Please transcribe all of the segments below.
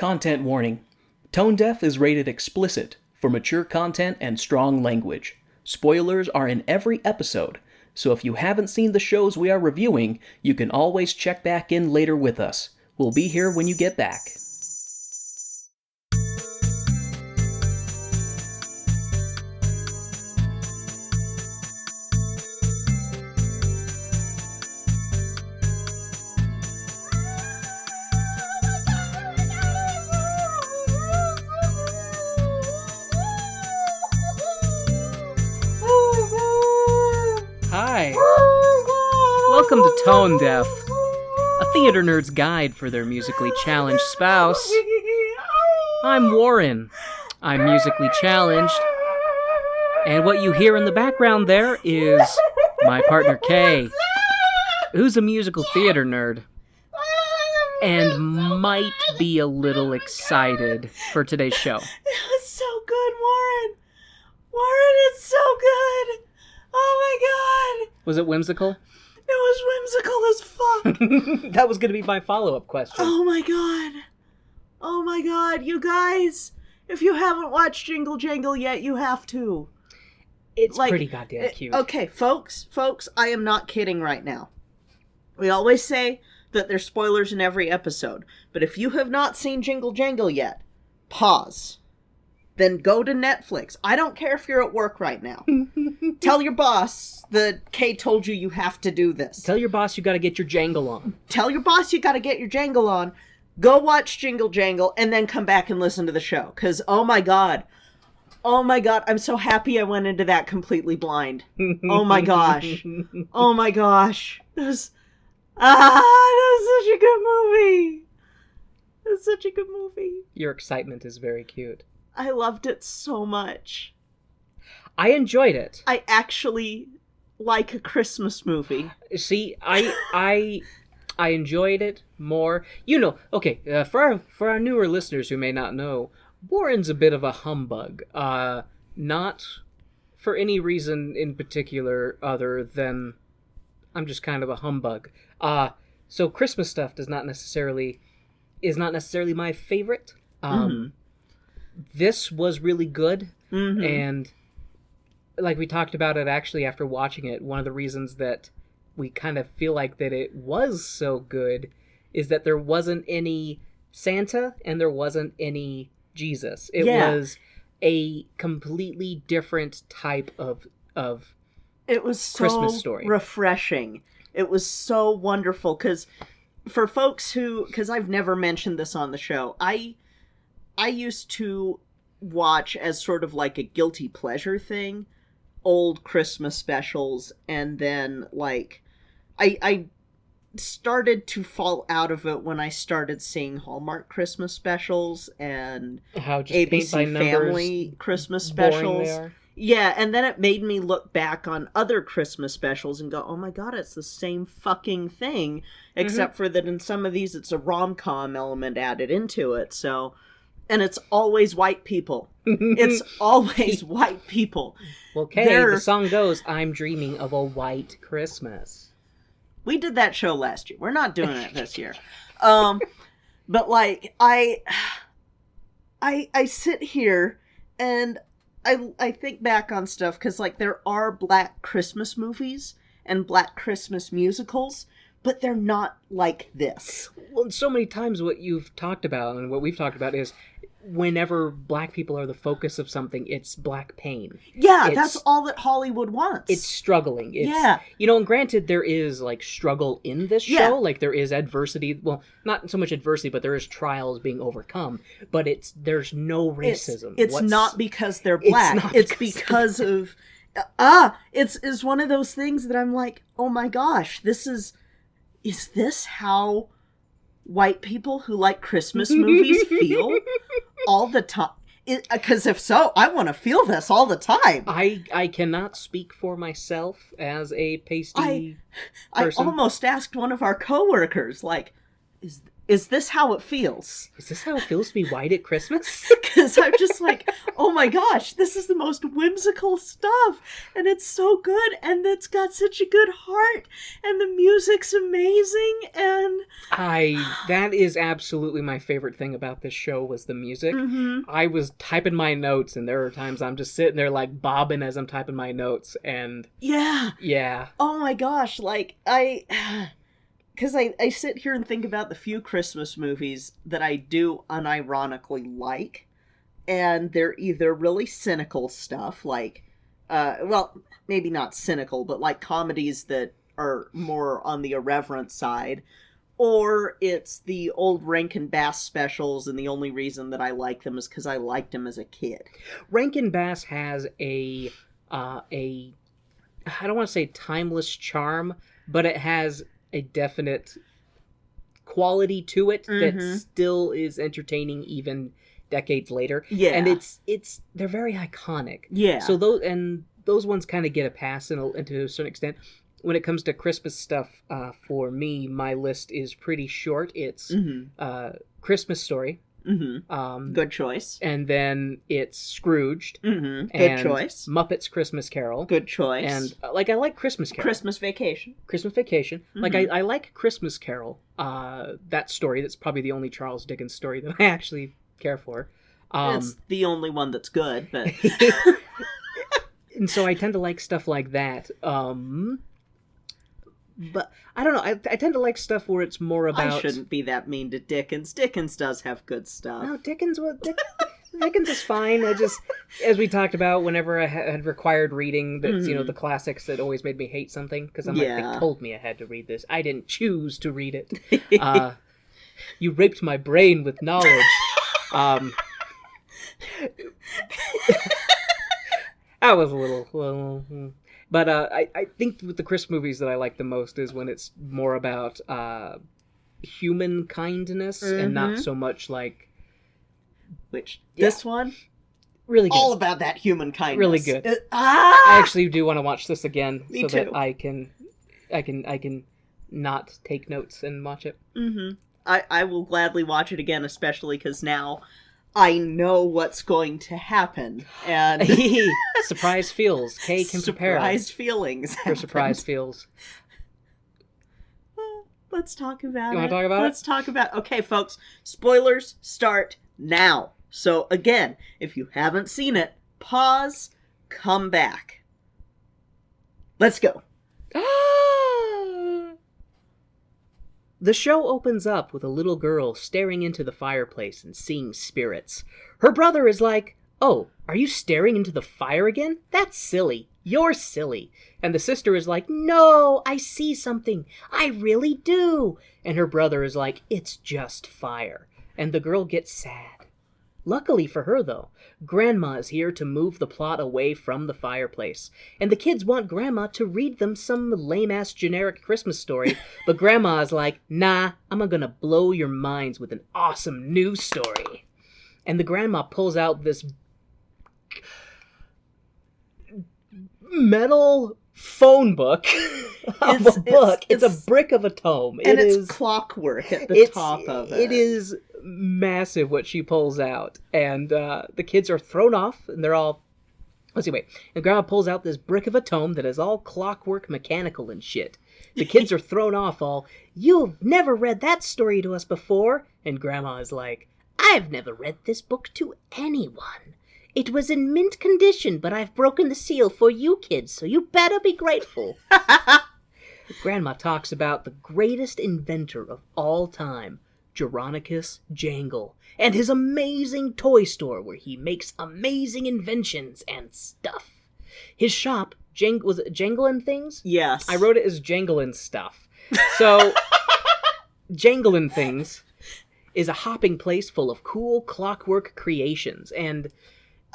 Content warning. Tone Deaf is rated explicit for mature content and strong language. Spoilers are in every episode, so if you haven't seen the shows we are reviewing, you can always check back in later with us. We'll be here when you get back. Hi. Welcome to Tone Deaf, a theater nerd's guide for their musically challenged spouse. I'm Warren. I'm musically challenged. And what you hear in the background there is my partner Kay, who's a musical theater nerd and might be a little excited for today's show. It was so good, Warren. Warren, it's so good. Oh my god. Was it whimsical? It was whimsical as fuck. That was going to be my follow-up question. Oh my god. Oh my god. You guys, if you haven't watched Jingle Jangle yet, you have to. It's pretty goddamn cute. Okay, folks, I am not kidding right now. We always say that there's spoilers in every episode, but if you have not seen Jingle Jangle yet, pause. Then go to Netflix. I don't care if you're at work right now. Tell your boss that Kay told you have to do this. Tell your boss you gotta get your jangle on. Tell your boss you gotta get your jangle on. Go watch Jingle Jangle and then come back and listen to the show. Because, oh my god, I'm so happy I went into that completely blind. Oh my gosh. Oh my gosh. That was such a good movie. It was such a good movie. Your excitement is very cute. I loved it so much. I enjoyed it. I actually like a Christmas movie. See, I enjoyed it more. You know, okay, for our newer listeners who may not know, Warren's a bit of a humbug. Not for any reason in particular other than I'm just kind of a humbug. So Christmas stuff is not necessarily my favorite. This was really good, and like we talked about it actually after watching it, one of the reasons that we kind of feel like that it was so good is that there wasn't any Santa and there wasn't any Jesus. It was a completely different type of it was so Christmas story. Refreshing. It was so wonderful because for folks because I've never mentioned this on the show, I used to watch as sort of like a guilty pleasure thing, old Christmas specials, and then like I started to fall out of it when I started seeing Hallmark Christmas specials and ABC Family Christmas specials. Yeah, and then it made me look back on other Christmas specials and go, oh my god, it's the same fucking thing, except for that in some of these it's a rom-com element added into it, so... And it's always white people. It's always white people. Well, Kay, the song goes, I'm dreaming of a white Christmas. We did that show last year. We're not doing it this year. But, like, I sit here and I think back on stuff because, like, there are Black Christmas movies and Black Christmas musicals, but they're not like this. Well, so many times what you've talked about and what we've talked about is whenever black people are the focus of something, it's black pain. Yeah, that's all that Hollywood wants. It's struggling. You know, and granted, there is, like, struggle in this show. Yeah. Like, there is adversity. Well, not so much adversity, but there is trials being overcome. But there's no racism. It's not because they're black. It's because of... It's one of those things that I'm like, oh my gosh, is this how white people who like Christmas movies feel all the time? Because if so, I want to feel this all the time. I cannot speak for myself as a pasty person. I almost asked one of our coworkers, like, is is this how it feels? Is this how it feels to be white at Christmas? Because I'm just like, oh my gosh, this is the most whimsical stuff, and it's so good, and it's got such a good heart, and the music's amazing, and... That is absolutely my favorite thing about this show was the music. Mm-hmm. I was typing my notes, and there are times I'm just sitting there like bobbing as I'm typing my notes, and... Yeah. Oh my gosh, like, because I sit here and think about the few Christmas movies that I do unironically like, and they're either really cynical stuff, like, well, maybe not cynical, but like comedies that are more on the irreverent side, or it's the old Rankin Bass specials, and the only reason that I like them is because I liked them as a kid. Rankin Bass has I don't want to say timeless charm, but it has a definite quality to it that still is entertaining even decades later. Yeah. And they're very iconic. Yeah. So those ones kind of get a pass to a certain extent. When it comes to Christmas stuff, for me, my list is pretty short. It's Christmas Story. Mm-hmm. Good choice. And then it's Scrooged. Mm-hmm. Good and choice. Muppets Christmas Carol. Good choice. And I like Christmas Carol. Christmas Vacation. Mm-hmm. Like I like Christmas Carol. That story. That's probably the only Charles Dickens story that I actually care for. It's the only one that's good, but and so I tend to like stuff like that. But I don't know. I tend to like stuff where it's more about. I shouldn't be that mean to Dickens. Dickens does have good stuff. No, Dickens is fine. I just, as we talked about, whenever I had required reading, that's the classics that always made me hate something because I'm like, they told me I had to read this. I didn't choose to read it. You raped my brain with knowledge. That was a little. But I think with the Christmas movies that I like the most is when it's more about human kindness and not so much like... This one? Really good. All about that human kindness. Really good. I actually do want to watch this again that I can not take notes and watch it. Mm-hmm. I will gladly watch it again, especially because now I know what's going to happen, and surprise feels. Kay can prepare. Surprise feelings. For surprise feels. Let's talk about it. You want to talk about it? Let's talk about. Okay, folks. Spoilers start now. So again, if you haven't seen it, pause, come back. Let's go. The show opens up with a little girl staring into the fireplace and seeing spirits. Her brother is like, "Oh, are you staring into the fire again? That's silly. You're silly." And the sister is like, "No, I see something. I really do." And her brother is like, "It's just fire." And the girl gets sad. Luckily for her, though, Grandma is here to move the plot away from the fireplace. And the kids want Grandma to read them some lame-ass generic Christmas story, but Grandma is like, "Nah, I'm gonna blow your minds with an awesome new story." And the Grandma pulls out this metal phone book of a book. It's a brick of a tome. And it's clockwork at the top of it. It is massive what she pulls out. And the kids are thrown off, and they're all... Let's see, wait. And Grandma pulls out this brick of a tome that is all clockwork, mechanical, and shit. The kids are thrown off all, "You've never read that story to us before." And Grandma is like, "I've never read this book to anyone. It was in mint condition, but I've broken the seal for you kids, so you better be grateful." Grandma talks about the greatest inventor of all time, Jingle Jangle, and his amazing toy store where he makes amazing inventions and stuff. His shop, was it Janglin' Things? Yes. I wrote it as Janglin' Stuff. So, Janglin' Things is a hopping place full of cool clockwork creations, and...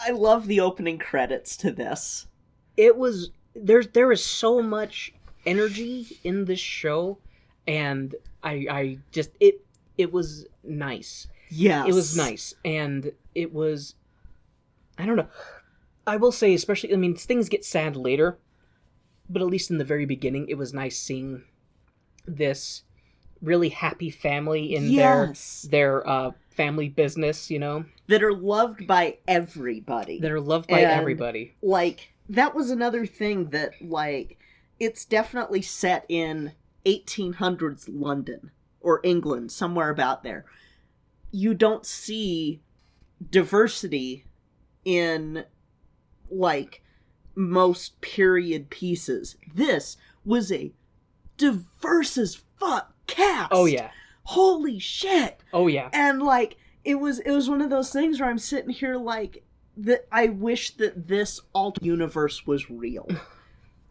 I love the opening credits to this. It was... There is so much energy in this show, and I just... It was nice. Yes. It was nice, and it was... I don't know. I will say, especially... I mean, things get sad later, but at least in the very beginning, it was nice seeing this really happy family in Yes. their family business, you know? That are loved by everybody. That are loved by everybody. Like, that was another thing that, like, it's definitely set in 1800s London or England, somewhere about there. You don't see diversity in, like, most period pieces. This was a diverse as fuck cast. Oh, yeah. Holy shit. Oh, yeah. And, like, it was one of those things where I'm sitting here like, that I wish that this alt universe was real.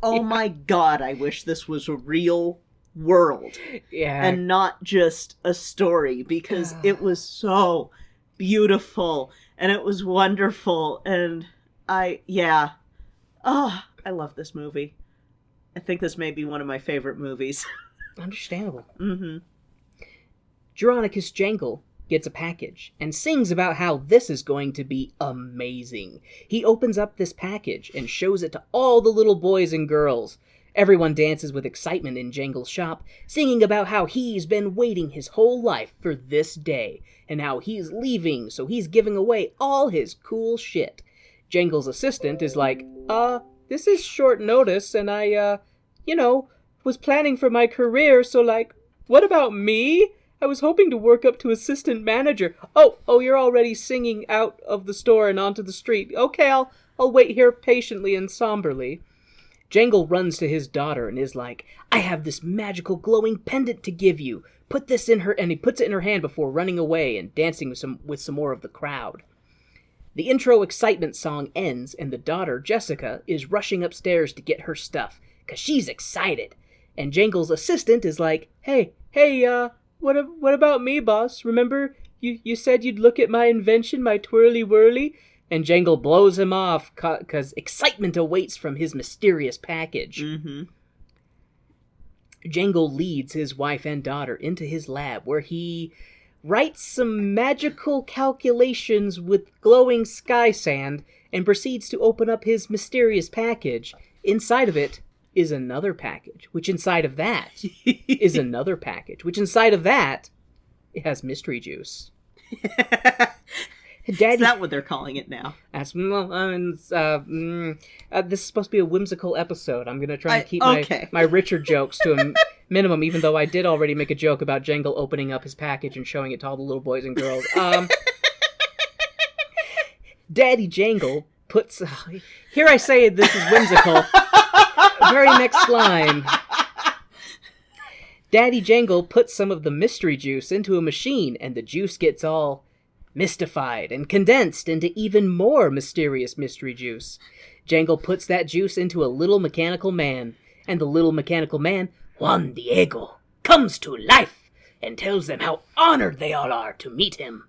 Oh my god, I wish this was a real world. Yeah. And not just a story, because it was so beautiful and it was wonderful, and I love this movie. I think this may be one of my favorite movies. Understandable. Mm-hmm. Jeronicus Jangle gets a package and sings about how this is going to be amazing. He opens up this package and shows it to all the little boys and girls. Everyone dances with excitement in Jangle's shop, singing about how he's been waiting his whole life for this day, and how he's leaving, so he's giving away all his cool shit. Jangle's assistant is like, this is short notice, and I, was planning for my career, so like, what about me? I was hoping to work up to assistant manager. Oh, you're already singing out of the store and onto the street. Okay, I'll wait here patiently and somberly. Jangle runs to his daughter and is like, I have this magical glowing pendant to give you. Put this in her, and he puts it in her hand before running away and dancing with some more of the crowd. The intro excitement song ends, and the daughter, Jessica, is rushing upstairs to get her stuff, 'cause she's excited. And Jangle's assistant is like, Hey, what about me, boss? Remember, you said you'd look at my invention, my twirly-whirly? And Jangle blows him off, 'cause excitement awaits from his mysterious package. Mm-hmm. Jangle leads his wife and daughter into his lab, where he writes some magical calculations with glowing sky sand, and proceeds to open up his mysterious package. Inside of it is another package, which inside of that is another package, which inside of that, it has mystery juice. Daddy, is that what they're calling it now? This is supposed to be a whimsical episode. I'm going to try and keep my Richard jokes to a minimum, even though I did already make a joke about Jangle opening up his package and showing it to all the little boys and girls. Daddy Jangle puts... here I say this is whimsical. Very next line. Daddy Jangle puts some of the mystery juice into a machine, and the juice gets all mystified and condensed into even more mysterious mystery juice. Jangle puts that juice into a little mechanical man, and the little mechanical man, Juan Diego, comes to life and tells them how honored they all are to meet him.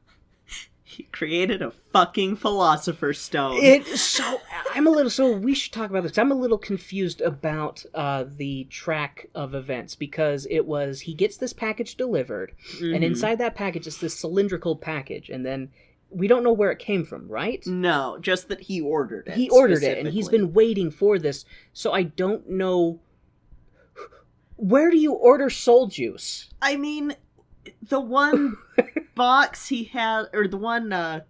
He created a fucking philosopher's stone. We should talk about this. I'm a little confused about the track of events, because he gets this package delivered, and inside that package is this cylindrical package, and then we don't know where it came from, right? No, just that he ordered it. He ordered it, and he's been waiting for this, so I don't know... Where do you order soul juice? I mean, the one box he has, or the one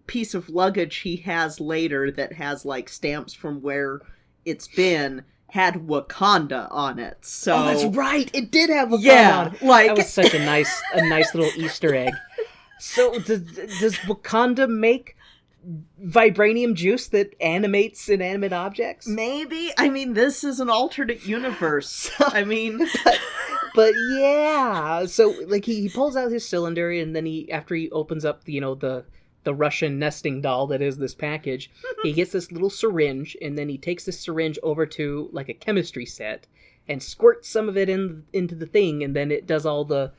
piece of luggage he has later that has, like, stamps from where it's been, had Wakanda on it. So that's right. It did have Wakanda on it. Like... That was such a nice little Easter egg. So does Wakanda make vibranium juice that animates inanimate objects? Maybe. I mean, this is an alternate universe. I mean... But yeah, so like he pulls out his cylinder, and then after he opens up the Russian nesting doll that is this package, he gets this little syringe, and then he takes this syringe over to like a chemistry set and squirts some of it into the thing, and then it does all the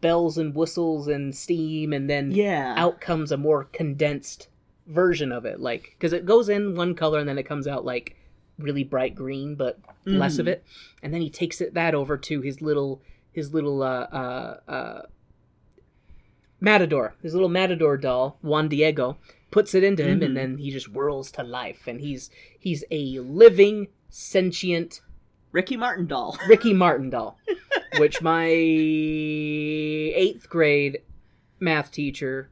bells and whistles and steam, and then out comes a more condensed version of it, like, because it goes in one color and then it comes out like really bright green, but less of it. And then he takes that over to his little matador, his little matador doll, Juan Diego, puts it into him, and then he just whirls to life, and he's a living, sentient Ricky Martin doll. which my 8th grade math teacher,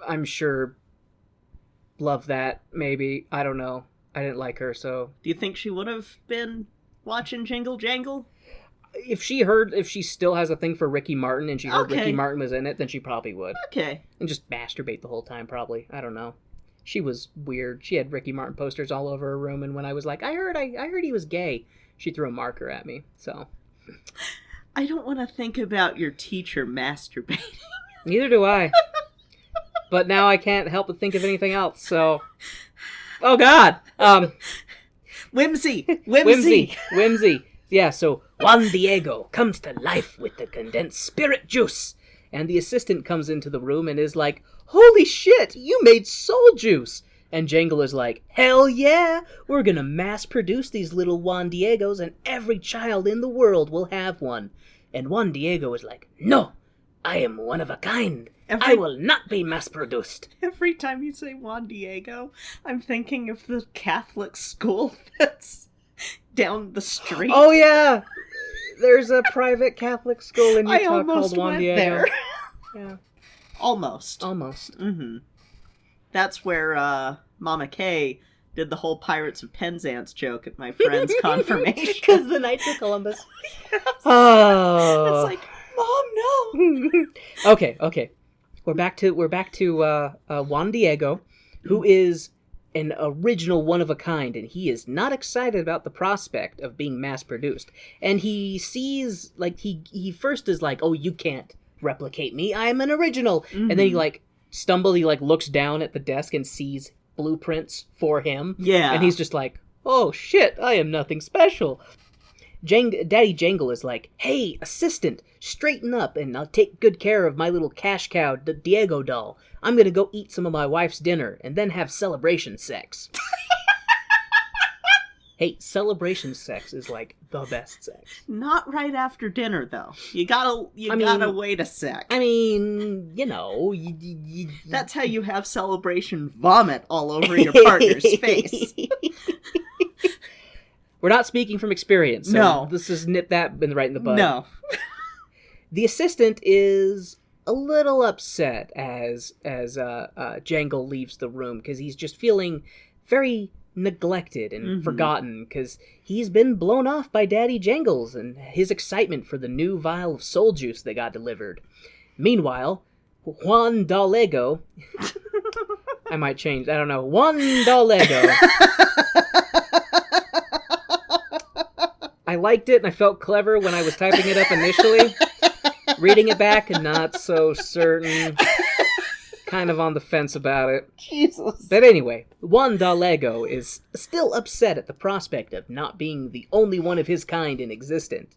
I'm sure, loved that, maybe. I don't know. I didn't like her, so... Do you think she would have been watching Jingle Jangle? If she still has a thing for Ricky Martin and she heard Ricky Martin was in it, then she probably would. Okay. And just masturbate the whole time, probably. I don't know. She was weird. She had Ricky Martin posters all over her room, and when I was like, I heard he was gay, she threw a marker at me, so... I don't want to think about your teacher masturbating. Neither do I. But now I can't help but think of anything else, so... Oh, God! Whimsy! Yeah, so Juan Diego comes to life with the condensed spirit juice. And the assistant comes into the room and is like, holy shit, you made soul juice! And Jangle is like, hell yeah! We're gonna mass produce these little Juan Diegos and every child in the world will have one. And Juan Diego is like, no! I am one of a kind. I will not be mass produced. Every time you say Juan Diego, I'm thinking of the Catholic school that's down the street. Oh, yeah! There's a private Catholic school in Utah called Juan Diego. There. Yeah. Almost. Mm-hmm. That's where Mama Kay did the whole Pirates of Penzance joke at my friend's confirmation. Because the Knights of Columbus. Yes. Oh. It's like, Mom, no! Okay. We're back to Juan Diego, who is an original one-of-a-kind, and he is not excited about the prospect of being mass-produced. And he sees, like, he first is like, oh, you can't replicate me, I'm an original! Mm-hmm. And then he, like, he, like, looks down at the desk and sees blueprints for him. Yeah. And he's just like, oh, shit, I am nothing special. Daddy Jangle is like, hey, assistant, straighten up and I'll take good care of my little cash cow, the Diego doll. I'm gonna go eat some of my wife's dinner and then have celebration sex. Hey, celebration sex is like the best sex. Not right after dinner, though. You gotta wait a sec. I mean, you know... That's how you have celebration vomit all over your partner's face. We're not speaking from experience. So no. This is nip that right in the bud. No. The assistant is a little upset as Jangle leaves the room because he's just feeling very neglected and forgotten because he's been blown off by Daddy Jangles and his excitement for the new vial of soul juice they got delivered. Meanwhile, Juan Diego... I might change. I don't know. Juan Diego... I liked it and I felt clever when I was typing it up initially. Reading it back, not so certain. Kind of on the fence about it. Jesus. But anyway, Juan Diego is still upset at the prospect of not being the only one of his kind in existence.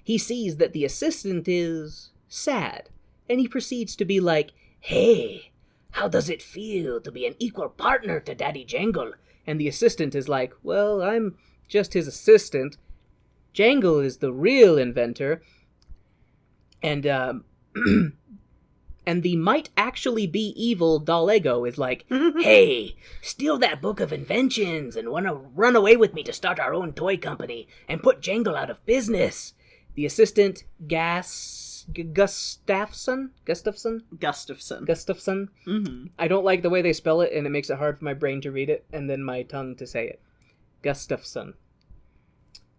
He sees that the assistant is sad, and he proceeds to be like, hey, how does it feel to be an equal partner to Daddy Jangle? And the assistant is like, well, I'm just his assistant. Jangle is the real inventor. And, and the might actually be evil Diego is like, hey, steal that book of inventions and wanna run away with me to start our own toy company and put Jangle out of business. The assistant, Gustafson? Mm-hmm. I don't like the way they spell it, and it makes it hard for my brain to read it, and then my tongue to say it. Gustafson.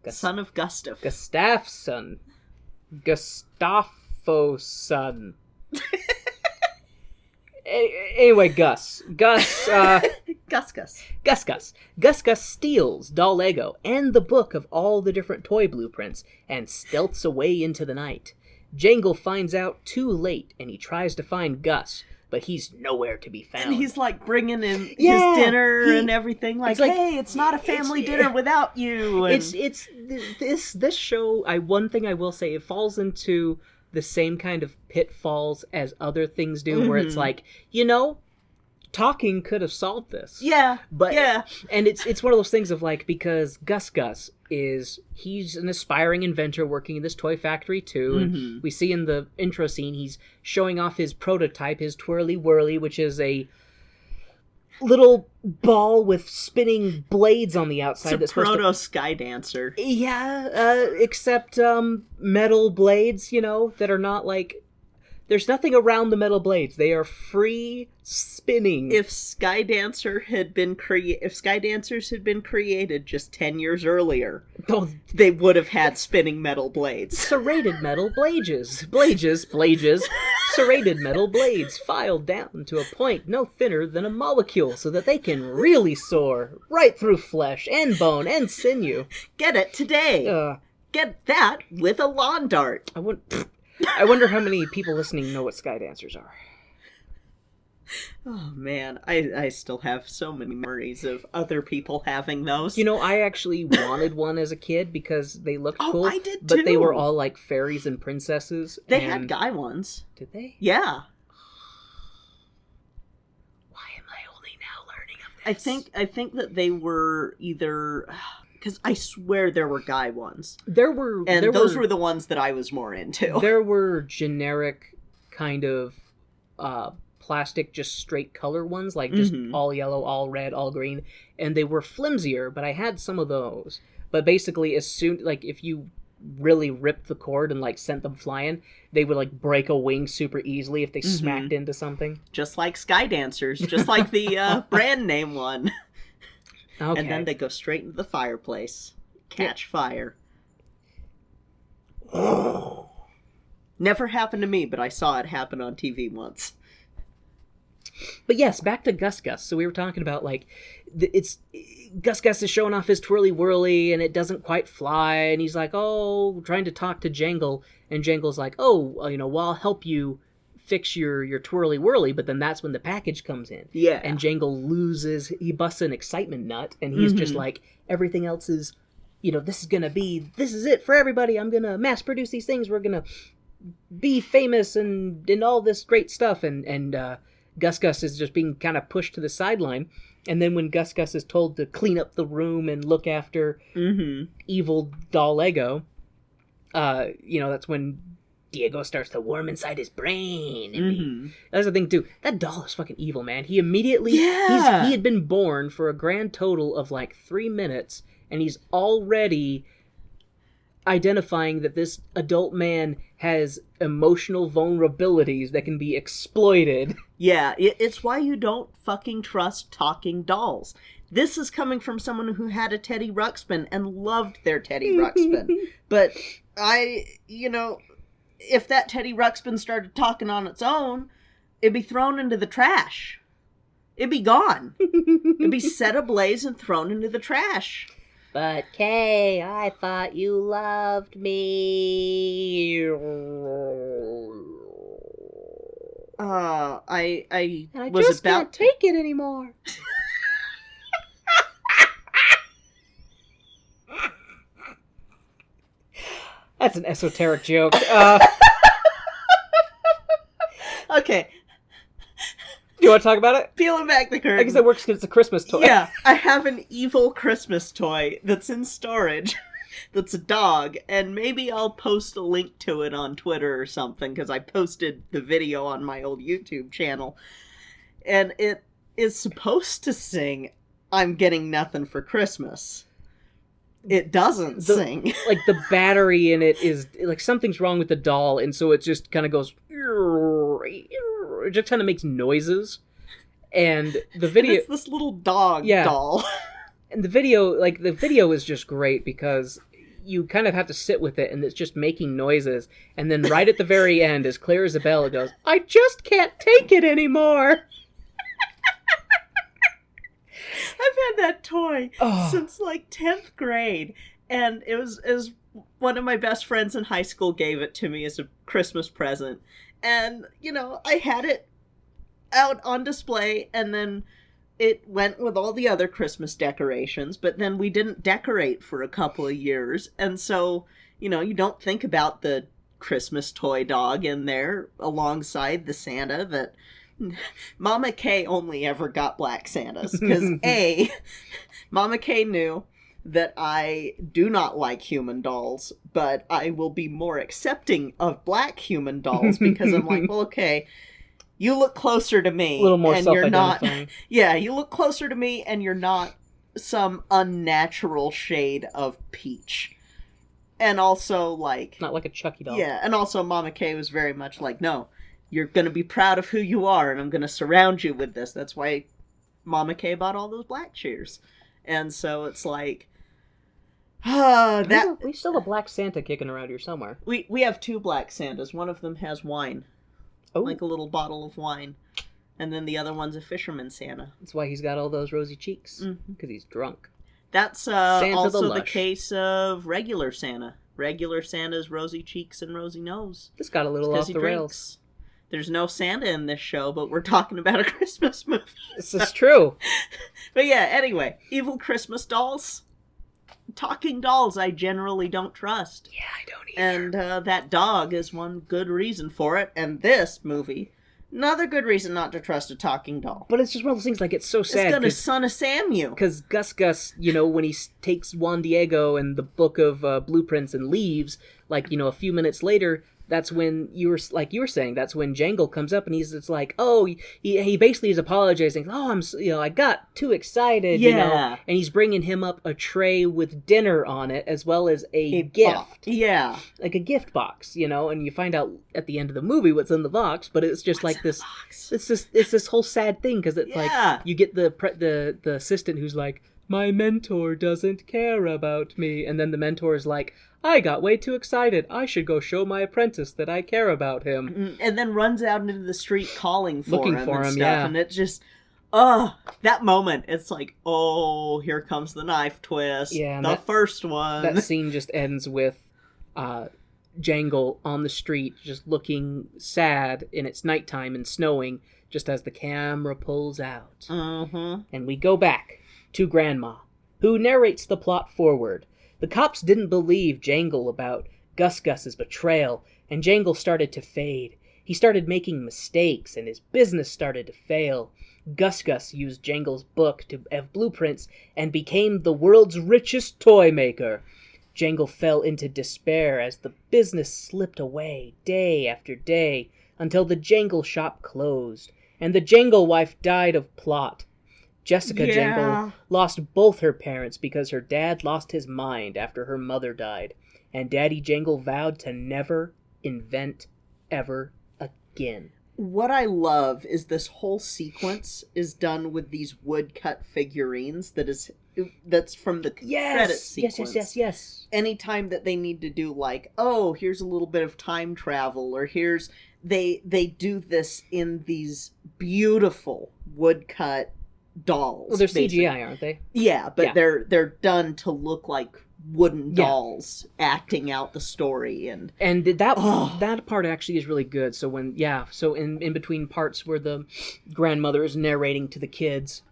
Son of Gustav. Gustafson. Gustafoson. Anyway, Gus. Gus steals Diego and the book of all the different toy blueprints and stealths away into the night. Jangle finds out too late, and he tries to find Gus, but he's nowhere to be found. And he's like bringing in his dinner and everything. Like, hey, it's not a family dinner without you. And... This show. One thing I will say, it falls into the same kind of pitfalls as other things do, where it's like, talking could have solved this. Yeah. And it's one of those things of like, because Gus he's an aspiring inventor working in this toy factory too. And we see in the intro scene, he's showing off his prototype, his Twirly Whirly, which is a little ball with spinning blades on the outside. It's a proto-sky dancer. Yeah, except metal blades, that are not like... There's nothing around the metal blades. They are free spinning. If Sky Dancers had been created just 10 years earlier, they would have had spinning metal blades. Serrated metal blades. Serrated metal blades filed down to a point no thinner than a molecule so that they can really soar right through flesh and bone and sinew. Get it today. Get that with a lawn dart. I wonder how many people listening know what Sky Dancers are. Oh, man. I still have so many memories of other people having those. I actually wanted one as a kid because they looked cool. I did too. But they were all like fairies and princesses. They had guy ones. Did they? Yeah. Why am I only now learning of this? I think that they were either... Because I swear there were guy ones. Those were the ones that I was more into. There were generic kind of plastic, just straight color ones, like just all yellow, all red, all green. And they were flimsier, but I had some of those. But basically, as soon, if you really ripped the cord and, sent them flying, they would, break a wing super easily if they smacked into something. Just like Sky Dancers, just like the brand name one. Okay. And then they go straight into the fireplace. Catch fire. Never happened to me, but I saw it happen on TV once. But yes, back to Gus Gus. So we were talking about, Gus Gus is showing off his twirly whirly, and it doesn't quite fly, and he's like, trying to talk to Jangle, and Jangle's like, well, I'll help you fix your twirly whirly, but then that's when the package comes in. Yeah. And Jangle he busts an excitement nut, and he's just like, everything else is, this is it for everybody. I'm gonna mass produce these things. We're gonna be famous and all this great stuff. And Gus Gus is just being kind of pushed to the sideline. And then when Gus Gus is told to clean up the room and look after evil doll Lego, that's when Diego starts to warm inside his brain. And that's the thing, too. That doll is fucking evil, man. He immediately... Yeah. He had been born for a grand total of 3 minutes, and he's already identifying that this adult man has emotional vulnerabilities that can be exploited. Yeah, it's why you don't fucking trust talking dolls. This is coming from someone who had a Teddy Ruxpin and loved their Teddy Ruxpin. But if that Teddy Ruxpin started talking on its own, it'd be thrown into the trash. It'd be gone. It'd be set ablaze and thrown into the trash. But Kay, I thought you loved me. I was just can't take it anymore. That's an esoteric joke. Okay. Do you want to talk about it? Peeling back the curtain. I guess it works because it's a Christmas toy. Yeah, I have an evil Christmas toy that's in storage. That's a dog, and maybe I'll post a link to it on Twitter or something, because I posted the video on my old YouTube channel. And it is supposed to sing, "I'm getting nothing for Christmas." It doesn't sing. The battery in it is, something's wrong with the doll, and so it just kind of goes, it just kind of makes noises. And the video... And it's this little dog doll. And the video is just great because you kind of have to sit with it, and it's just making noises. And then right at the very end, as clear as a bell, it goes, "I just can't take it anymore." I've had that toy since 10th grade, and it was one of my best friends in high school gave it to me as a Christmas present. And, I had it out on display, and then it went with all the other Christmas decorations, but then we didn't decorate for a couple of years, and so, you don't think about the Christmas toy dog in there alongside the Santa that... Mama Kay only ever got black Santas, because Mama Kay knew that I do not like human dolls, but I will be more accepting of black human dolls, because I'm like, well, okay, you look closer to me. A little more and you're not. self-identifying. Yeah, you look closer to me, and you're not some unnatural shade of peach. And also, like... Not like a Chucky doll. Yeah, and also Mama Kay was very much like, no, you're gonna be proud of who you are, and I'm gonna surround you with this. That's why Mama Kay bought all those black cheers. And so it's like... We still have a black Santa kicking around here somewhere. We have 2 black Santas. One of them has wine. Oh. Like a little bottle of wine. And then the other one's a fisherman Santa. That's why he's got all those rosy cheeks. Mm-hmm. Because he's drunk. That's Santa also the the case of regular Santa. Regular Santa's rosy cheeks and rosy nose. This got a little off the rails. There's no Santa in this show, but we're talking about a Christmas movie. This is true. But yeah, anyway, evil Christmas dolls. Talking dolls I generally don't trust. Yeah, I don't either. And that dog is one good reason for it. And this movie, another good reason not to trust a talking doll. But it's just one of those things, like, it's so sad. It's gonna son of Sam you. Because Gus, when he takes Juan Diego and the book of blueprints and leaves, like, a few minutes later, that's when you were saying, that's when Jangle comes up and it's like, oh, he basically is apologizing. Oh, I got too excited, Yeah. and he's bringing him up a tray with dinner on it as well as a gift. Yeah. Like a gift box, and you find out at the end of the movie what's in the box, but it's just What's like in this, the box? it's this whole sad thing because it's Yeah. like you get the assistant who's like, my mentor doesn't care about me, and then the mentor is like, I got way too excited. I should go show my apprentice that I care about him. And then runs out into the street calling for Looking him for and him, stuff. yeah. And it's just, that moment, it's like, oh, here comes the knife twist. Yeah, and the first one. That scene just ends with Jangle on the street just looking sad, and it's nighttime and snowing just as the camera pulls out. Mm-hmm. And we go back to Grandma, who narrates the plot forward. The cops didn't believe Jangle about Gus's betrayal, and Jangle started to fade. He started making mistakes, and his business started to fail. Gus used Jangle's book to have blueprints and became the world's richest toy maker. Jangle fell into despair as the business slipped away day after day until the Jangle shop closed, and the Jangle wife died of plot. Jessica Jangle lost both her parents because her dad lost his mind after her mother died, and Daddy Jangle vowed to never invent ever again. What I love is this whole sequence is done with these woodcut figurines that's from the credit sequence. Yes. Anytime that they need to do like, oh, here's a little bit of time travel, or here's they do this in these beautiful woodcut dolls. Well, they're basically. CGI, aren't they? Yeah, but Yeah. they're done to look like wooden dolls acting out the story, and that part actually is really good. So in between parts where the grandmother is narrating to the kids,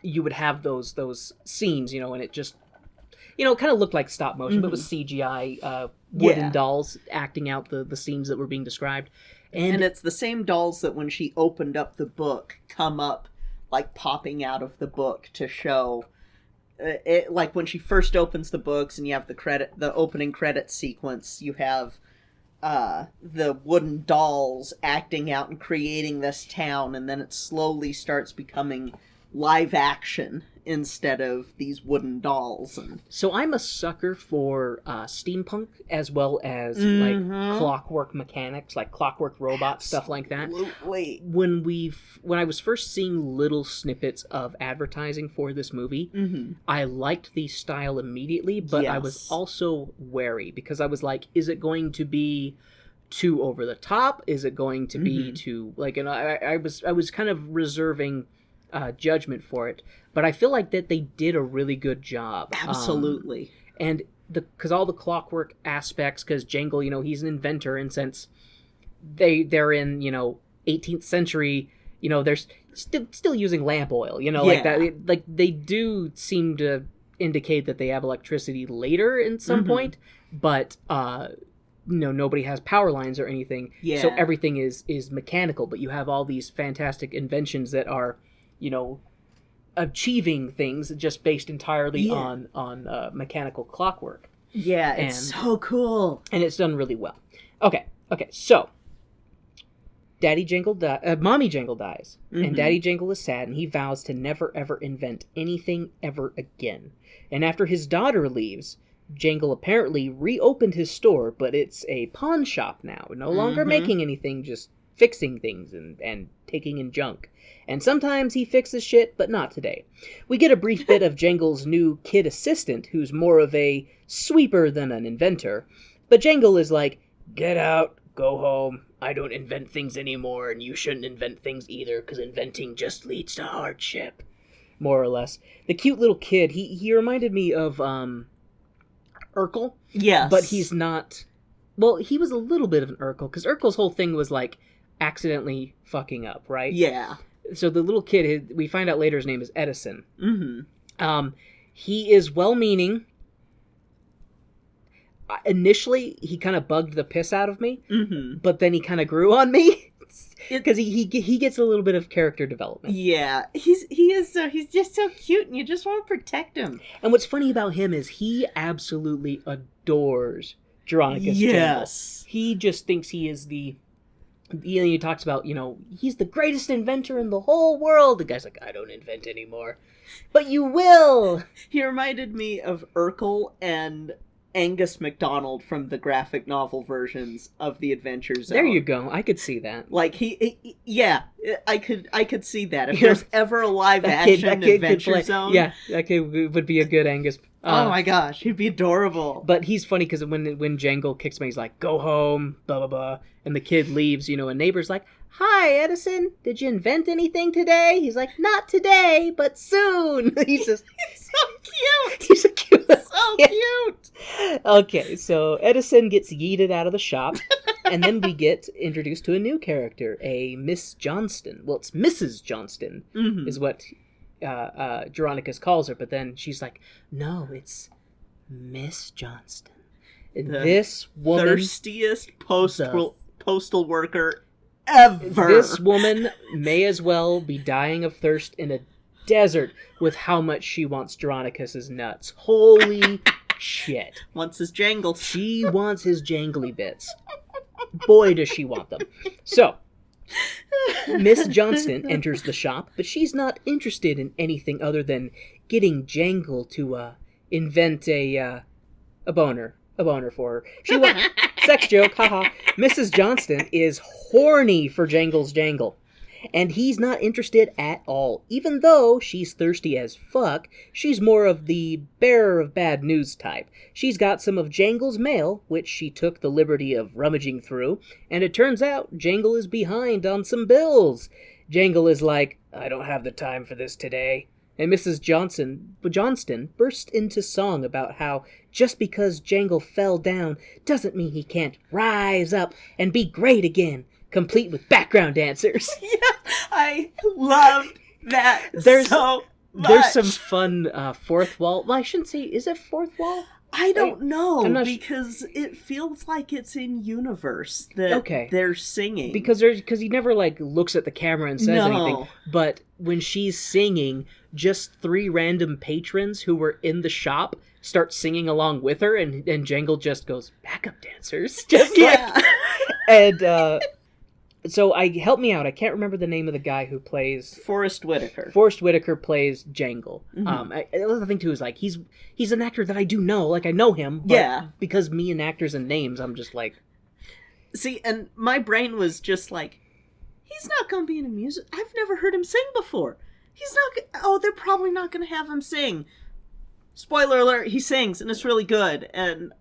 you would have those scenes, and it just kind of looked like stop motion, but it was CGI wooden dolls acting out the scenes that were being described, and it's the same dolls that when she opened up the book come up like popping out of the book to show it, like when she first opens the books and you have the opening credit sequence, you have the wooden dolls acting out and creating this town, and then it slowly starts becoming live action instead of these wooden dolls. And so I'm a sucker for steampunk as well as like clockwork mechanics, like clockwork robots, stuff like that. Absolutely. When I was first seeing little snippets of advertising for this movie, I liked the style immediately, but I was also wary because I was like, is it going to be too over the top? Is it going to be too like? And I was kind of reserving judgment for it, but I feel like that they did a really good job. Absolutely. And because all the clockwork aspects, because Jangle, he's an inventor, and since they're in 18th century, they're still using lamp oil, like that. Like they do seem to indicate that they have electricity later in some point, but nobody has power lines or anything. Yeah. So everything is mechanical, but you have all these fantastic inventions that are achieving things just based entirely on mechanical clockwork. Yeah, it's so cool. And it's done really well. Okay, so Mommy Jangle dies, Mm-hmm. and Daddy Jangle is sad, and he vows to never ever invent anything ever again. And after his daughter leaves, Jangle apparently reopened his store, but it's a pawn shop now, no longer making anything, just fixing things and taking in junk. And sometimes he fixes shit, but not today. We get a brief bit of Jangle's new kid assistant, who's more of a sweeper than an inventor. But Jangle is like, get out, go home, I don't invent things anymore, and you shouldn't invent things either, because inventing just leads to hardship. More or less. The cute little kid, he reminded me of, Urkel. Yes. But he's not... Well, he was a little bit of an Urkel, because Urkel's whole thing was, like, accidentally fucking up, right? Yeah. So the little kid, we find out later his name is Edison. Mm-hmm. He is well-meaning. Initially, he kind of bugged the piss out of me, but then he kind of grew on me. Because he gets a little bit of character development. Yeah, he's just so cute, and you just want to protect him. And what's funny about him is he absolutely adores Jeronicus Jangle. He just thinks he is the... He talks about, he's the greatest inventor in the whole world. The guy's like, I don't invent anymore. But you will! He reminded me of Urkel and Angus MacDonald from the graphic novel versions of The Adventure Zone. There you go. I could see that. Like, yeah, I could see that. If there's ever a live-action Adventure Zone... Yeah, that kid would be a good Angus... oh my gosh, he'd be adorable. But he's funny because when Jangle kicks him, he's like, go home, blah, blah, blah. And the kid leaves, a neighbor's like, hi, Edison, did you invent anything today? He's like, not today, but soon. He's just... He's so cute. He's a cute So kid. cute. Okay, so Edison gets yeeted out of the shop, and then we get introduced to a new character, a Miss Johnston. Well, it's Mrs. Johnston, is what Jeronicus calls her, but then she's like, no, it's Miss Johnston. And this woman... Thirstiest postal worker ever. This woman may as well be dying of thirst in a desert with how much she wants Jeronicus's nuts. Holy shit. Wants his jangles. She wants his jangly bits. Boy, does she want them. So, Miss Johnston enters the shop, but she's not interested in anything other than getting Jangle to invent a boner for her. She wants... Sex joke, haha. Mrs. Johnston is horny for Jangle's jangle. And he's not interested at all. Even though she's thirsty as fuck, she's more of the bearer of bad news type. She's got some of Jangle's mail, which she took the liberty of rummaging through, and it turns out Jangle is behind on some bills. Jangle is like, I don't have the time for this today. And Mrs. Johnston burst into song about how just because Jangle fell down doesn't mean he can't rise up and be great again, complete with background dancers. Yeah, I love that so much. There's some fun fourth wall. Well, I shouldn't say, is it fourth wall? I don't know, because it feels like it's in universe that they're singing. Because he never, looks at the camera and says anything. But when she's singing, just 3 random patrons who were in the shop start singing along with her, and Jangle just goes, backup dancers. Just and so help me out. I can't remember the name of the guy who plays... Forrest Whitaker. Forrest Whitaker plays Jangle. The other thing, too, is, he's an actor that I do know. I know him. But because me and actors and names, I'm just like... See, and my brain was just like, he's not going to be in a music... I've never heard him sing before. He's not... Oh, they're probably not going to have him sing. Spoiler alert, he sings, and it's really good. And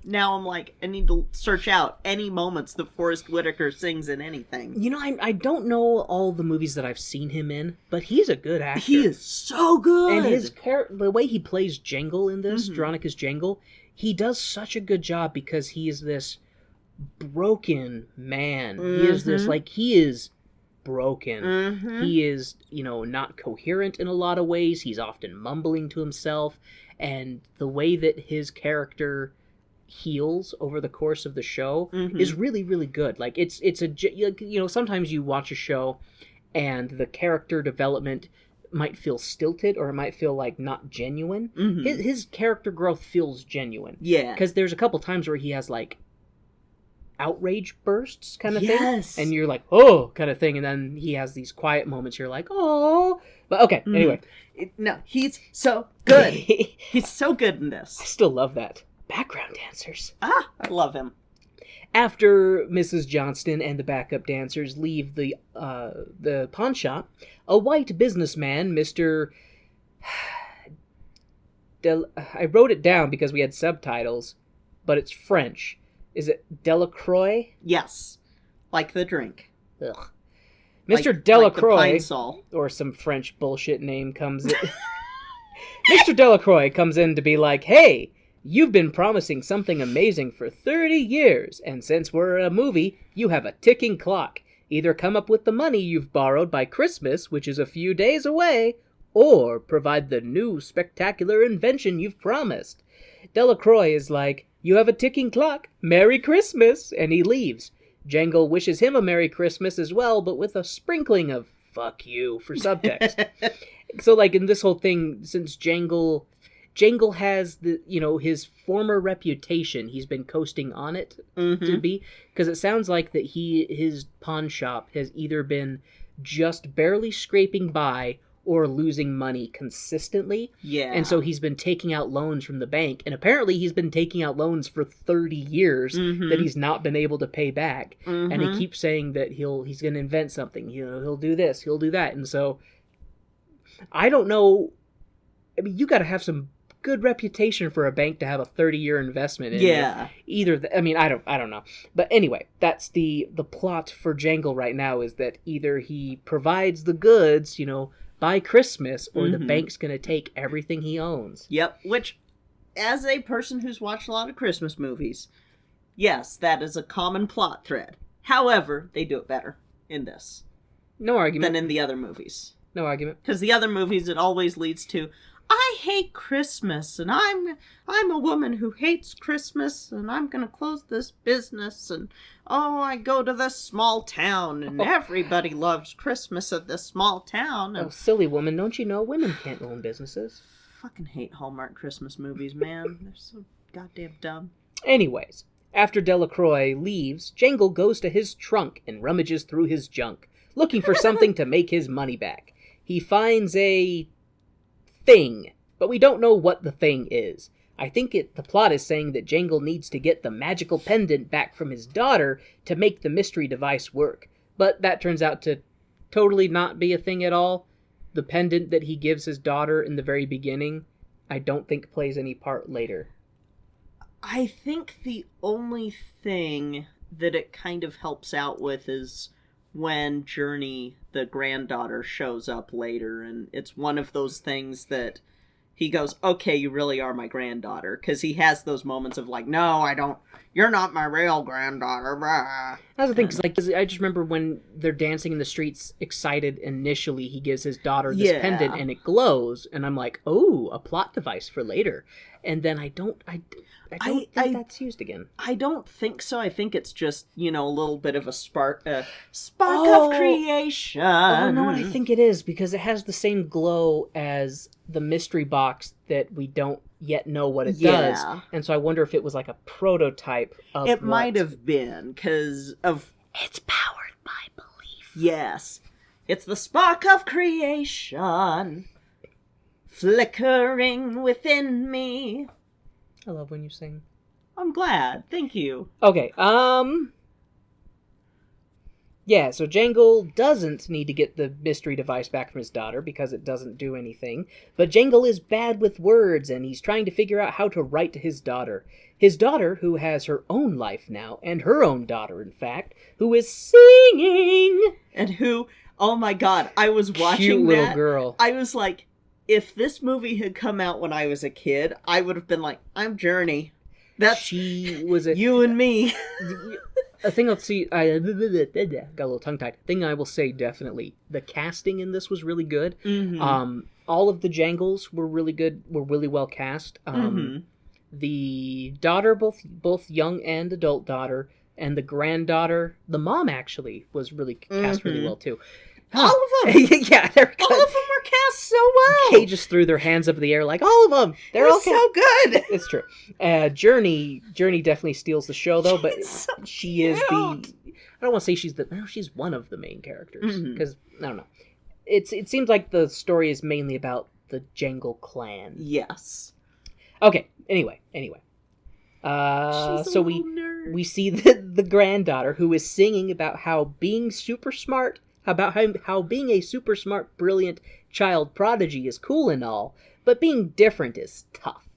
now I'm like, I need to search out any moments that Forrest Whitaker sings in anything. I don't know all the movies that I've seen him in, but he's a good actor. He is so good! And the way he plays Jangle in this, Jeronicus Jangle, he does such a good job because he is this broken man. He is this, he is broken. He is, not coherent in a lot of ways. He's often mumbling to himself, and the way that his character heals over the course of the show is really, really good. Sometimes you watch a show and the character development might feel stilted or it might feel not genuine. His character growth feels genuine. Yeah. Because there's a couple times where he has outrage bursts kind of Yes. thing. And you're like, oh, kind of thing. And then he has these quiet moments. You're like, oh. But okay, anyway. No, he's so good. He's so good in I this. still love that. Background dancers. I love him. After Mrs. Johnston and the backup dancers leave the pawn shop, a white businessman, Mr. I wrote it down because we had subtitles, but it's French. Is it Delacroix? Yes. Like the drink. Ugh. Mr. Like Delacroix, the Pine Sol. or some French bullshit name comes in. Mr. Delacroix comes in to be like, hey, you've been promising something amazing for 30 years, and since we're a movie, you have a ticking clock. Either come up with the money you've borrowed by Christmas, which is a few days away, or provide the new spectacular invention you've promised. Delacroix is like, you have a ticking clock, Merry Christmas, and he leaves. Jangle wishes him a Merry Christmas as well, but with a sprinkling of fuck you for subtext. So, like, in this whole thing, since Jangle has the, his former reputation, he's been coasting on it to be, because it sounds like that his pawn shop has either been just barely scraping by or losing money consistently. Yeah. And so he's been taking out loans from the bank, and apparently he's been taking out loans for 30 years that he's not been able to pay back. And he keeps saying that he's going to invent something. He'll do this, he'll do that. And so I don't know. I mean, you got to have some good reputation for a bank to have a 30-year investment in you. I don't know. But anyway, that's the plot for Jangle right now, is that either he provides the goods, by Christmas, or the bank's going to take everything he owns. Yep, which, as a person who's watched a lot of Christmas movies, yes, that is a common plot thread. However, they do it better in this. No argument. Than in the other movies. No argument. Because the other movies, it always leads to, I hate Christmas, and I'm a woman who hates Christmas, and I'm going to close this business, and I go to this small town, and everybody loves Christmas at this small town. And silly woman, don't you know women can't own businesses? Fucking hate Hallmark Christmas movies, man. They're so goddamn dumb. Anyways, after Delacroix leaves, Jangle goes to his trunk and rummages through his junk, looking for something to make his money back. He finds a thing, but we don't know what the thing is. I think the plot is saying that Jangle needs to get the magical pendant back from his daughter to make the mystery device work. But that turns out to totally not be a thing at all. The pendant that he gives his daughter in the very beginning, I don't think plays any part later. I think the only thing that it kind of helps out with is when Journey, the granddaughter, shows up later, and it's one of those things that he goes, okay, you really are my granddaughter, because he has those moments of like, no, I don't, you're not my real granddaughter. Blah. That's the thing, because I just remember when they're dancing in the streets, excited initially, he gives his daughter this pendant, and it glows, and I'm like, oh, a plot device for later. And then I don't think that's used again. I don't think so. I think it's just, a little bit of a spark of creation. Oh, no, I think it is, because it has the same glow as the mystery box that we don't yet know what it does. And so I wonder if it was like a prototype of it might have been, because of... It's powered by belief. Yes. It's the spark of creation flickering within me. I love when you sing. I'm glad. Thank you. Okay, yeah, so Jangle doesn't need to get the mystery device back from his daughter because it doesn't do anything. But Jangle is bad with words, and he's trying to figure out how to write to his daughter. His daughter, who has her own life now, and her own daughter, in fact, who is singing. And who, oh my god, I was watching Cute little girl. I was like, if this movie had come out when I was a kid, I would have been like, I'm Journey. She was you and me. A thing I'll see, got a little tongue-tied. Thing I will say, definitely, the casting in this was really good. All of the Jangles were really good, were really well cast. The daughter, both young and adult daughter, and the granddaughter, the mom actually was really cast really well too. All of them! Yeah, they're good. All of them were cast so well! Kay just threw their hands up in the air like, all of them! They're all so good! It's true. Journey definitely steals the show, though, but so she is the... I don't want to say she's one of the main characters, because, I don't know. It seems like the story is mainly about the Jangle clan. Yes. Okay, anyway. So we see the granddaughter who is singing about how being super smart, how being a super smart, brilliant child prodigy is cool and all, but being different is tough.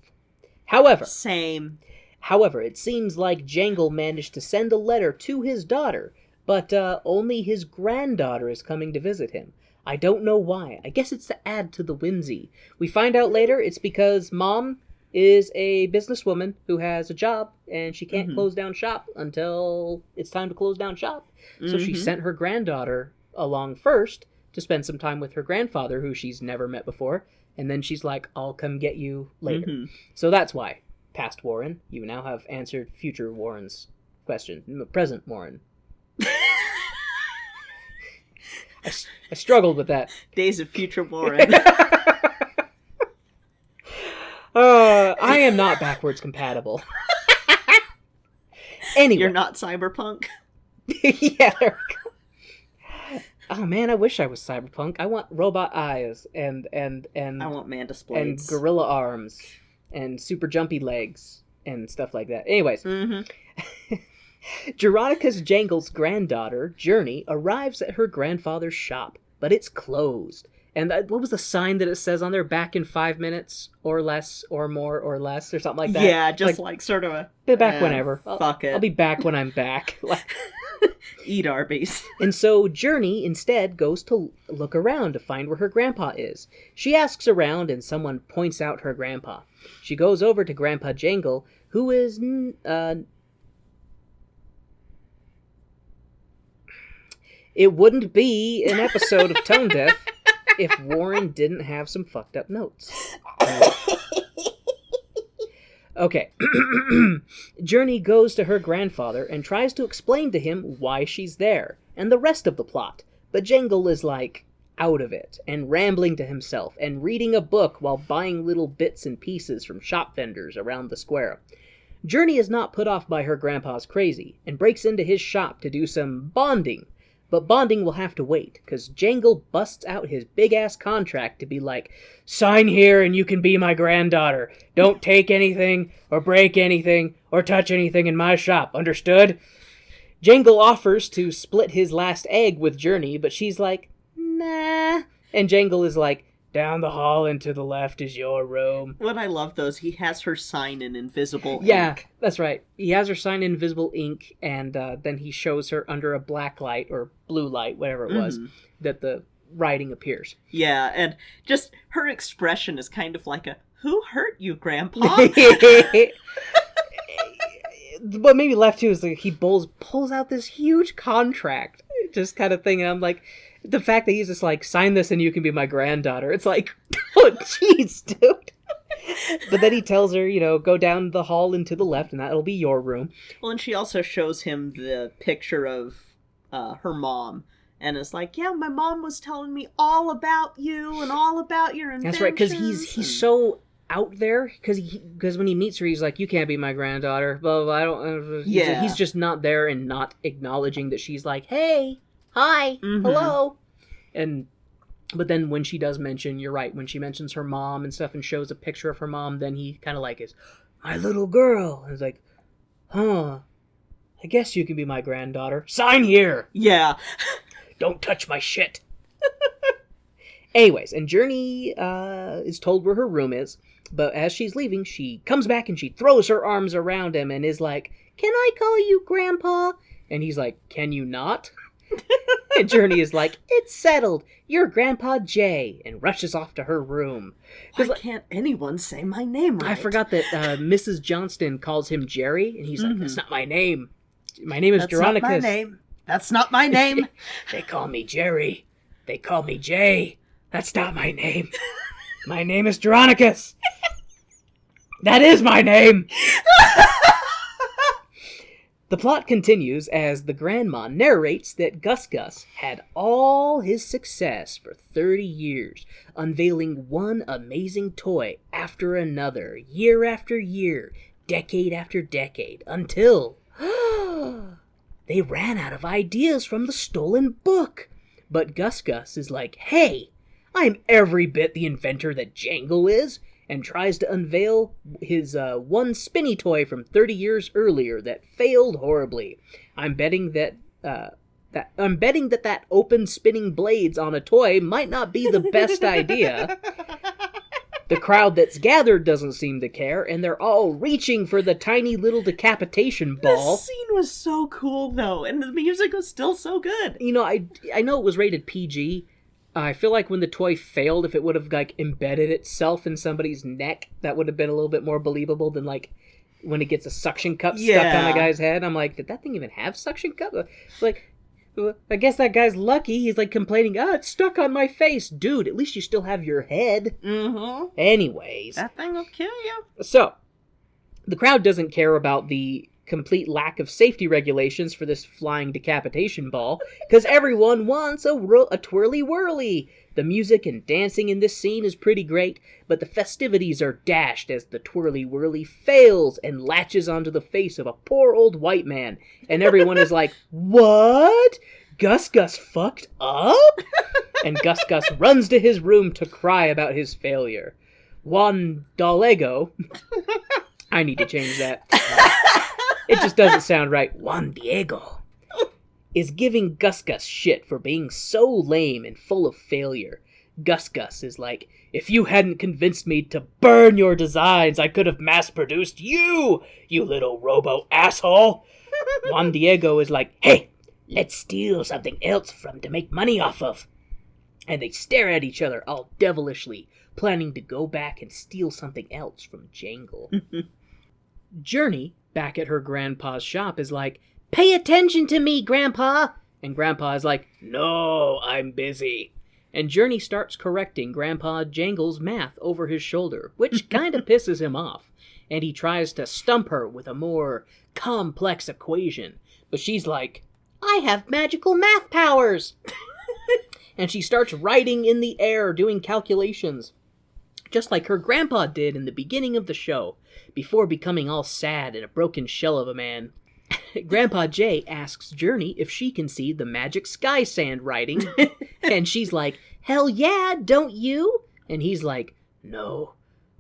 However, it seems like Jangle managed to send a letter to his daughter, but only his granddaughter is coming to visit him. I don't know why. I guess it's to add to the whimsy. We find out later it's because Mom is a businesswoman who has a job, and she can't close down shop until it's time to close down shop. So she sent her granddaughter along first to spend some time with her grandfather, who she's never met before, and then she's like, I'll come get you later. So that's why, past Warren, you now have answered future Warren's question. Present Warren. I struggled with that. Days of Future Warren. I am not backwards compatible. Anyway. You're not cyberpunk? Yeah, there we go. Oh man, I wish I was cyberpunk. I want robot eyes and I want mantis blades. And gorilla arms and super jumpy legs and stuff like that. Anyways. Jeronicus Jangle's granddaughter, Journey, arrives at her grandfather's shop, but it's closed. And what was the sign that it says on there? Back in 5 minutes, or less, or more, or less, or something like that? Yeah, just like sort of a... Be back whenever. Fuck it. I'll be back when I'm back. Eat Arby's. And so Journey instead goes to look around to find where her grandpa is. She asks around, and someone points out her grandpa. She goes over to Grandpa Jangle, who is... It wouldn't be an episode of Tone Deaf if Warren didn't have some fucked up notes. Okay. Journey goes to her grandfather and tries to explain to him why she's there and the rest of the plot, but Jangle is like out of it and rambling to himself and reading a book while buying little bits and pieces from shop vendors around the square. Journey is not put off by her grandpa's crazy and breaks into his shop to do some bonding. But bonding will have to wait, because Jangle busts out his big-ass contract to be like, sign here and you can be my granddaughter. Don't take anything, or break anything, or touch anything in my shop, understood? Jangle offers to split his last egg with Journey, but she's like, nah. And Jangle is like, down the hall and to the left is your room. What I love, though, is he has her sign in invisible ink. Yeah, that's right. He has her sign in invisible ink, and then he shows her under a black light, or blue light, whatever it was, that the writing appears. Yeah, and just her expression is kind of like a, who hurt you, Grandpa? What made me laugh, too, is like he pulls out this huge contract, just kind of thing, and I'm like... The fact that he's just like, sign this and you can be my granddaughter. It's like, oh, jeez, dude. But then he tells her, go down the hall and to the left, and that'll be your room. Well, and she also shows him the picture of her mom. And it's like, yeah, my mom was telling me all about you and all about your inventions. That's right, because he's so out there. Because when he meets her, he's like, you can't be my granddaughter. Blah, blah, blah. He's just not there and not acknowledging that she's like, hey. Hi, hello. But then when she does mention, you're right, when she mentions her mom and stuff and shows a picture of her mom, then he kind of like is, my little girl. And it's like, I guess you can be my granddaughter. Sign here. Yeah. Don't touch my shit. Anyways, and Journey is told where her room is, but as she's leaving, she comes back and she throws her arms around him and is like, can I call you Grandpa? And he's like, can you not? And Journey is like, it's settled. You're Grandpa Jay, and rushes off to her room. Why can't anyone say my name right? I forgot that Mrs. Johnston calls him Jerry, and he's like, that's not my name. My name is Jeronicus. That's not my name. That's not my name. They call me Jerry. They call me Jay. That's not my name. My name is Jeronicus. That is my name. The plot continues as the grandma narrates that Gus Gus had all his success for 30 years, unveiling one amazing toy after another, year after year, decade after decade, until they ran out of ideas from the stolen book. But Gus Gus is like, hey, I'm every bit the inventor that Jangle is, and tries to unveil his one spinny toy from 30 years earlier that failed horribly. I'm betting that that open spinning blades on a toy might not be the best idea. The crowd that's gathered doesn't seem to care, and they're all reaching for the tiny little decapitation ball. This scene was so cool, though, and the music was still so good. You know, I know it was rated PG. I feel like when the toy failed, if it would have, like, embedded itself in somebody's neck, that would have been a little bit more believable than, like, when it gets a suction cup stuck on a guy's head. I'm like, did that thing even have suction cup? Like, I guess that guy's lucky. He's, like, complaining, it's stuck on my face. Dude, at least you still have your head. Mm-hmm. Anyways. That thing will kill you. So, the crowd doesn't care about the complete lack of safety regulations for this flying decapitation ball, because everyone wants a twirly-whirly. The music and dancing in this scene is pretty great, but the festivities are dashed as the twirly-whirly fails and latches onto the face of a poor old white man, and everyone is like, what? Gus Gus fucked up? And Gus Gus runs to his room to cry about his failure. Juan Dalego... I need to change that. It just doesn't sound right. Juan Diego is giving Gus Gus shit for being so lame and full of failure. Gus Gus is like, if you hadn't convinced me to burn your designs, I could have mass-produced you, you little robo-asshole. Juan Diego is like, hey, let's steal something else to make money off of. And they stare at each other all devilishly, planning to go back and steal something else from Jangle. Journey, back at her grandpa's shop, is like, pay attention to me, Grandpa! And Grandpa is like, no, I'm busy. And Journey starts correcting Grandpa Jangle's math over his shoulder, which kind of pisses him off. And he tries to stump her with a more complex equation. But she's like, I have magical math powers! And she starts writing in the air, doing calculations, just like her grandpa did in the beginning of the show, before becoming all sad and a broken shell of a man. Grandpa Jay asks Journey if she can see the magic sky sand writing, and she's like, hell yeah, don't you? And he's like, no,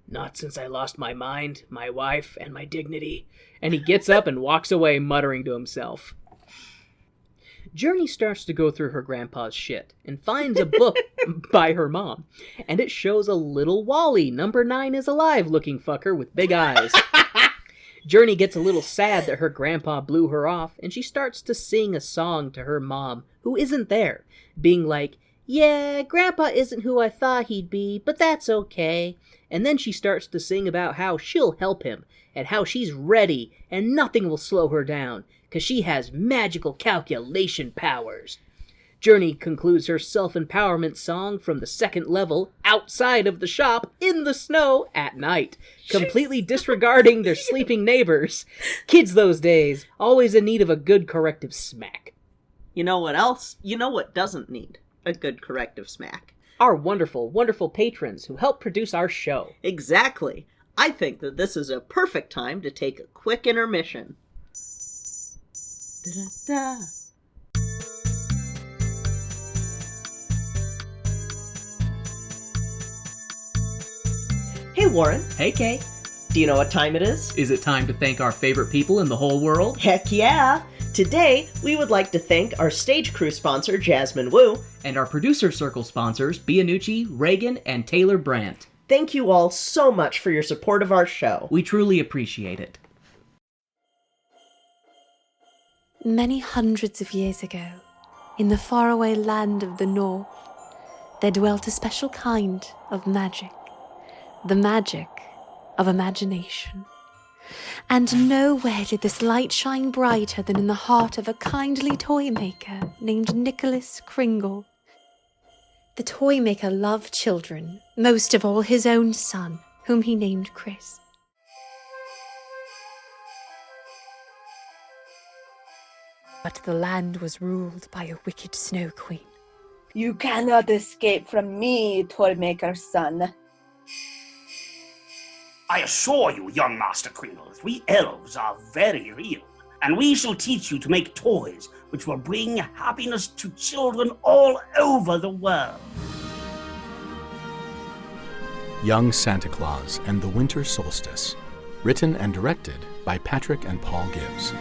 not since I lost my mind, my wife, and my dignity. And he gets up and walks away, muttering to himself. Journey starts to go through her grandpa's shit and finds a book by her mom, and it shows a little Wally, number 9 is alive looking fucker with big eyes. Journey gets a little sad that her grandpa blew her off, and she starts to sing a song to her mom, who isn't there, being like, yeah, Grandpa isn't who I thought he'd be, but that's okay. And then she starts to sing about how she'll help him, and how she's ready, and nothing will slow her down, because she has magical calculation powers. Journey concludes her self-empowerment song from the second level, outside of the shop, in the snow, at night, completely disregarding their sleeping neighbors. Kids those days, always in need of a good corrective smack. You know what else? You know what doesn't need a good corrective smack? Our wonderful, wonderful patrons who help produce our show. Exactly. I think that this is a perfect time to take a quick intermission. Da-da-da. Hey, Warren. Hey, Kay. Do you know what time it is? Is it time to thank our favorite people in the whole world? Heck yeah! Today, we would like to thank our stage crew sponsor, Jasmine Wu, and our producer circle sponsors, Bianucci, Reagan, and Taylor Brandt. Thank you all so much for your support of our show. We truly appreciate it. Many hundreds of years ago, in the faraway land of the North, there dwelt a special kind of magic, the magic of imagination. And nowhere did this light shine brighter than in the heart of a kindly toymaker named Nicholas Kringle. The toymaker loved children, most of all his own son, whom he named Chris. But the land was ruled by a wicked snow queen. You cannot escape from me, toymaker's son. I assure you, young Master Kringles, we elves are very real, and we shall teach you to make toys which will bring happiness to children all over the world. Young Santa Claus and the Winter Solstice. Written and directed by Patrick and Paul Gibbs.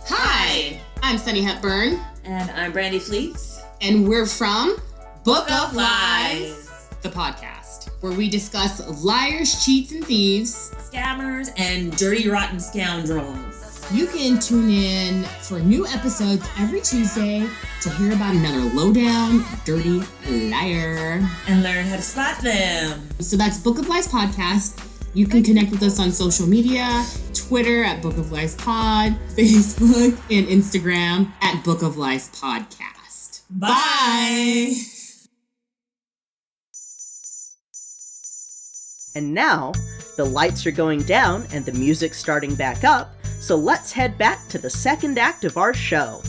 Hi, I'm Sunny Hepburn. And I'm Brandy Fleets. And we're from Book of Lies, the podcast, where we discuss liars, cheats, and thieves, Scammers and dirty, rotten scoundrels. You can tune in for new episodes every Tuesday to hear about another lowdown, dirty liar. And learn how to spot them. So that's Book of Lies Podcast. You can connect with us on social media, Twitter at Book of Lies Pod, Facebook and Instagram at Book of Lies Podcast. Bye! And now, the lights are going down and the music's starting back up, so let's head back to the second act of our show.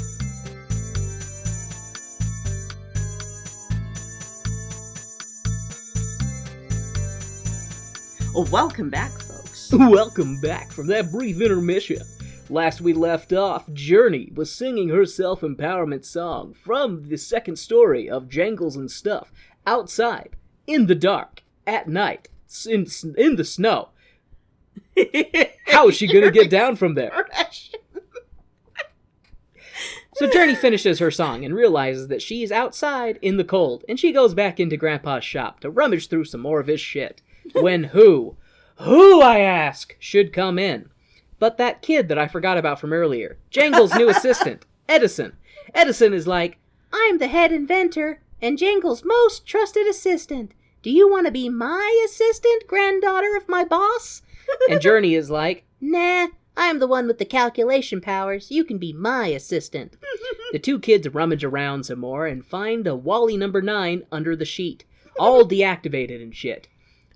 Welcome back, folks. Welcome back from that brief intermission. Last we left off, Journey was singing her self-empowerment song from the second story of Jangles and Stuff, outside, in the dark, at night, in the snow. How is she gonna get down from there? So Journey finishes her song and realizes that she's outside in the cold, and she goes back into Grandpa's shop to rummage through some more of his shit. When who, I ask, should come in? But that kid that I forgot about from earlier, Jangle's new assistant, Edison. Edison is like, I'm the head inventor and Jangle's most trusted assistant. Do you want to be my assistant, granddaughter of my boss? And Journey is like, nah, I'm the one with the calculation powers. You can be my assistant. The two kids rummage around some more and find a Wally number 9 under the sheet, all deactivated and shit.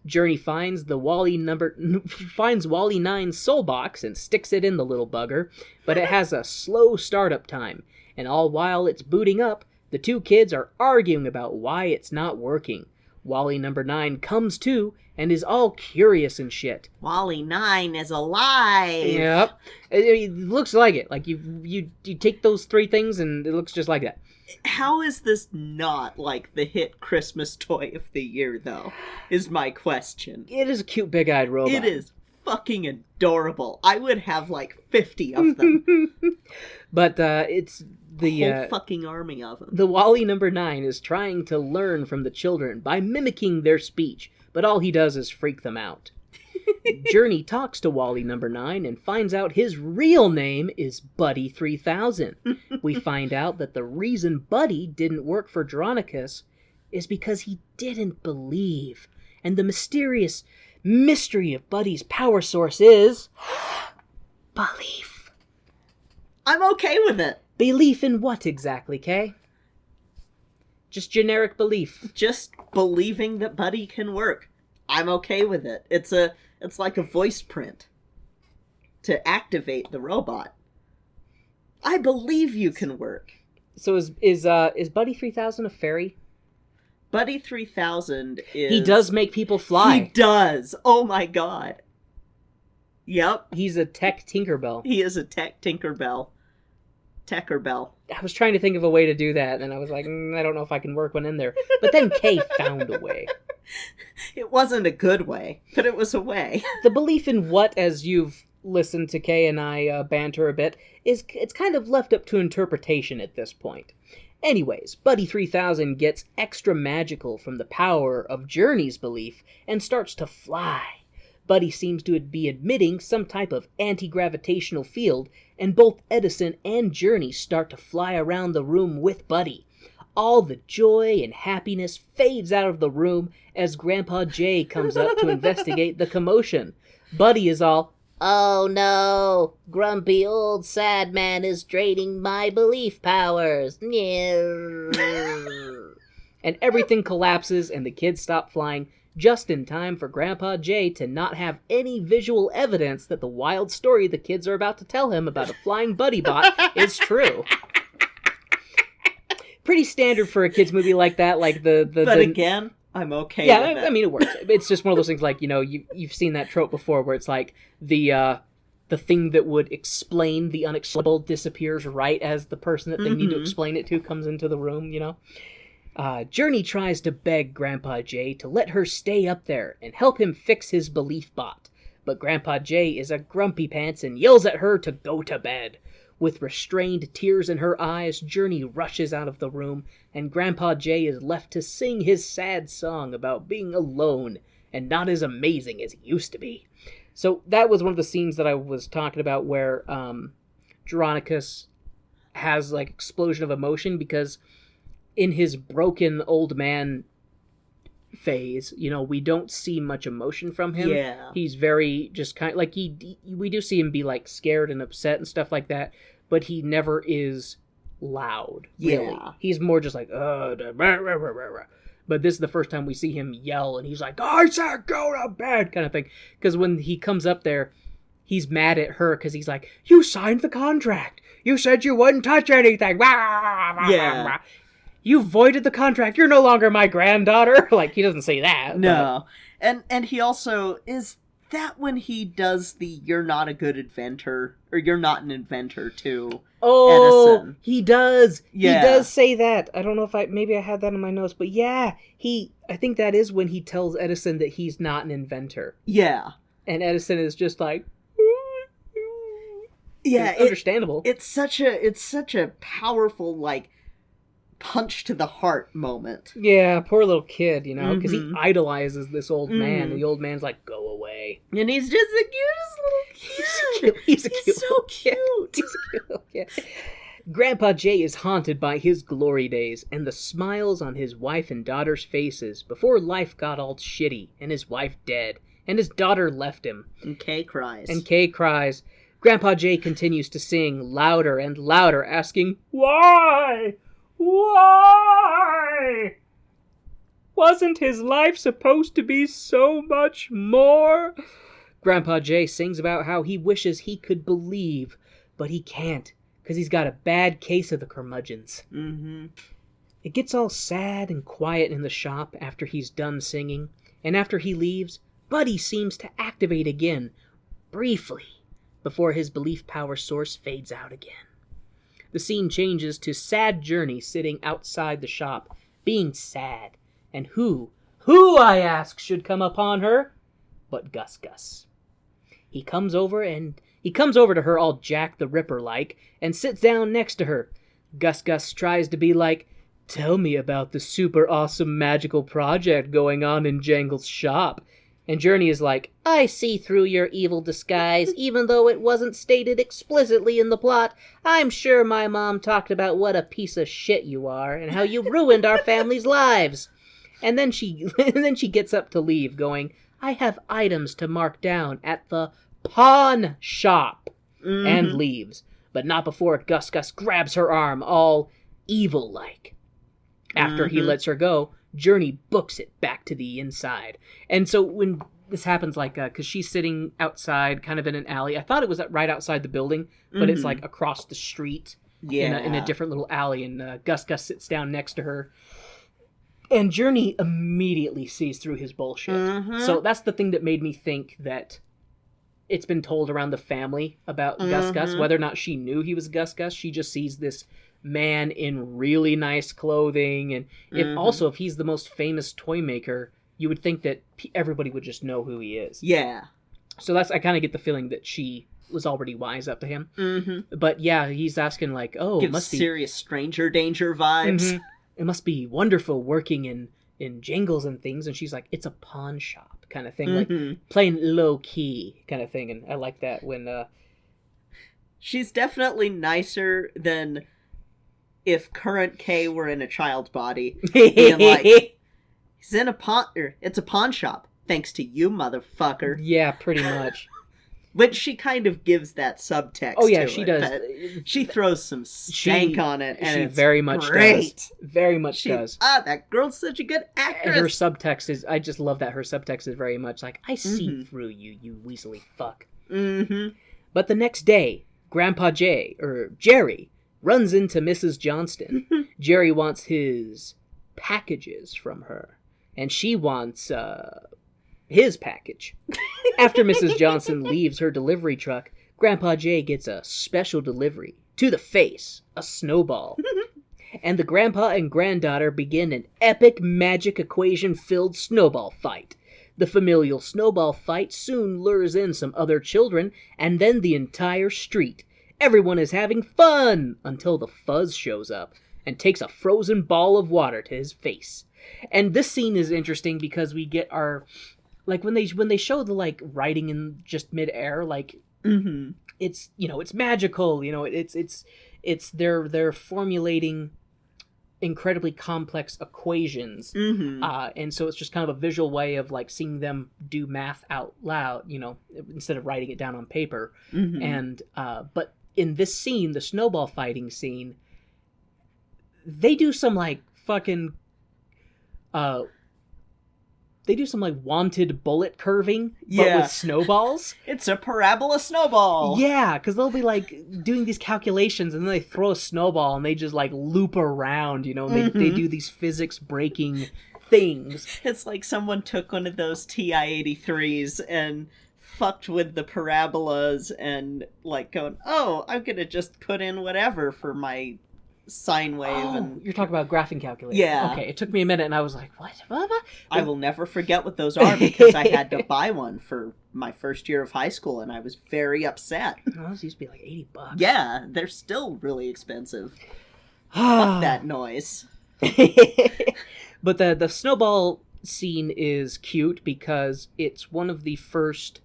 Journey finds Wally 9's soul box and sticks it in the little bugger, but it has a slow startup time, and all while it's booting up, the two kids are arguing about why it's not working. Wally number 9 comes to and is all curious and shit. Wally 9 is alive. Yep. It looks like it. Like you take those three things and it looks just like that. How is this not like the hit Christmas toy of the year, though, is my question. It is a cute big-eyed robot. It is fucking adorable. I would have like 50 of them. But it's the whole fucking army of them. The Wally number 9 is trying to learn from the children by mimicking their speech, but all he does is freak them out. Journey talks to Wally number 9 and finds out his real name is Buddy 3000. We find out that the reason Buddy didn't work for Dronicus is because he didn't believe. And the mysterious mystery of Buddy's power source is belief. I'm okay with it. Belief in what exactly, Kay? Just generic belief. Just believing that Buddy can work. I'm okay with it. It's like a voice print to activate the robot. I believe you can work. So is Buddy 3000 a fairy? Buddy 3000 is... He does make people fly. He does. Oh my god. Yep. He's a tech Tinkerbell. He is a tech Tinkerbell. Techerbell. I was trying to think of a way to do that, and I was like, I don't know if I can work one in there. But then Kay found a way. It wasn't a good way, but it was a way. The belief in what, as you've listened to Kay and I banter a bit, it's kind of left up to interpretation at this point. Anyways, Buddy 3000 gets extra magical from the power of Journey's belief and starts to fly. Buddy seems to be admitting some type of anti-gravitational field, and both Edison and Journey start to fly around the room with Buddy. All the joy and happiness fades out of the room as Grandpa Jay comes up to investigate the commotion. Buddy is all, oh no, grumpy old sad man is draining my belief powers. and everything collapses and the kids stop flying just in time for Grandpa Jay to not have any visual evidence that the wild story the kids are about to tell him about a flying buddy bot is true. Pretty standard for a kids movie like that, like again, I'm okay with it. I mean, it works. It's just one of those things like, you've seen that trope before where it's like the thing that would explain the unexplainable disappears right as the person that they need to explain it to comes into the room, Journey tries to beg Grandpa Jay to let her stay up there and help him fix his belief bot, but Grandpa Jay is a grumpy pants and yells at her to go to bed. With restrained tears in her eyes, Journey rushes out of the room, and Grandpa Jay is left to sing his sad song about being alone and not as amazing as he used to be. So that was one of the scenes that I was talking about where Geronicus has like explosion of emotion, because in his broken old man phase, we don't see much emotion from him. Yeah. He's very just kind of like we do see him be like scared and upset and stuff like that, but he never is loud, really. Yeah. He's more just like, but this is the first time we see him yell, and he's like, I said go to bed, kind of thing. Because when he comes up there, he's mad at her because he's like, you signed the contract. You said you wouldn't touch anything. Yeah. You voided the contract. You're no longer my granddaughter. Like, he doesn't say that. No. And he also, is that when he does the you're not a good inventor, or you're not an inventor to Edison? He does. Yeah. He does say that. I don't know if maybe I had that in my notes, but yeah, I think that is when he tells Edison that he's not an inventor. Yeah. And Edison is just like, yeah, it's understandable. It's such a powerful, like, punch to the heart moment. Yeah, poor little kid, because he idolizes this old man, and the old man's like, go away. And he's just the cutest little kid. He's so cute. He's a cute little kid. Grandpa Jay is haunted by his glory days and the smiles on his wife and daughter's faces before life got all shitty and his wife dead and his daughter left him. And Kay cries. Grandpa Jay continues to sing louder and louder, asking, why? Why? Wasn't his life supposed to be so much more? Grandpa Jay sings about how he wishes he could believe, but he can't, because he's got a bad case of the curmudgeons. It gets all sad and quiet in the shop after he's done singing, and after he leaves, Buddy seems to activate again, briefly, before his belief power source fades out again. The scene changes to sad Journey sitting outside the shop, being sad. And who, I ask, should come upon her? But Gus. He comes over to her all Jack the Ripper-like, and sits down next to her. Gus tries to be like, tell me about the super awesome magical project going on in Jangle's shop. And Journey is like, I see through your evil disguise, even though it wasn't stated explicitly in the plot. I'm sure my mom talked about what a piece of shit you are, and how you ruined our family's lives. And then she gets up to leave, going, I have items to mark down at the pawn shop, and leaves. But not before Gus grabs her arm, all evil-like. After he lets her go, Journey books it back to the inside. And so when this happens, like, because she's sitting outside, kind of in an alley. I thought it was right outside the building, but it's like across the street in a different little alley. And Gus sits down next to her. And Journey immediately sees through his bullshit. So that's the thing that made me think that it's been told around the family about Gus. Whether or not she knew he was Gus, she just sees this man in really nice clothing, and if he's the most famous toy maker, you would think that everybody would just know who he is. Yeah. So I kind of get the feeling that she was already wise up to him. But yeah, he's asking like, oh, gives it must be serious stranger danger vibes. It must be wonderful working in jingles and things. And she's like, it's a pawn shop kind of thing, like playing low key kind of thing. And I like that when she's definitely nicer than if current Kay were in a child's body, being like, it's a pawn shop, thanks to you, motherfucker. Yeah, pretty much. But she kind of gives that subtext. Oh yeah, to she it, does. but she throws some stank on it, and she it's very much great. does. Very much does. That girl's such a good And actress. her subtext is, I just love that her subtext is very much like, I see Mm-hmm. through you, you weaselly fuck. Mm-hmm. But the next day, Grandpa Jerry, runs into Mrs. Johnston. Jerry wants his packages from her, and she wants, his package. After Mrs. Johnson leaves her delivery truck, Grandpa J gets a special delivery. To the face, a snowball. And the grandpa and granddaughter begin an epic magic equation-filled snowball fight. The familial snowball fight soon lures in some other children, and then the entire street. Everyone is having fun until the Fuzz shows up and takes a frozen ball of water to his face. And this scene is interesting because we get our, like, when they show the, like, writing in just midair, like, it's, you know, it's magical, you know, it's they're formulating incredibly complex equations, and so it's just kind of a visual way of, like, seeing them do math out loud, you know, instead of writing it down on paper. And but in this scene, the snowball fighting scene, they do some, like, fucking they do some, like, wanted bullet curving, but with snowballs. It's a parabola snowball. Yeah, because they'll be, like, doing these calculations, and then they throw a snowball, and they just, like, loop around, you know, and they do these physics-breaking things. It's like someone took one of those TI-83s and fucked with the parabolas and, like, going, oh, I'm gonna just put in whatever for my sine wave. And You're talking about graphing calculators. Yeah. Okay, it took me a minute, and I was like, what? I will never forget what those are because I had to buy one for my first year of high school, and I was very upset. Those used to be like $80. Yeah, they're still really expensive. Fuck that noise. But the snowball scene is cute because it's one of the first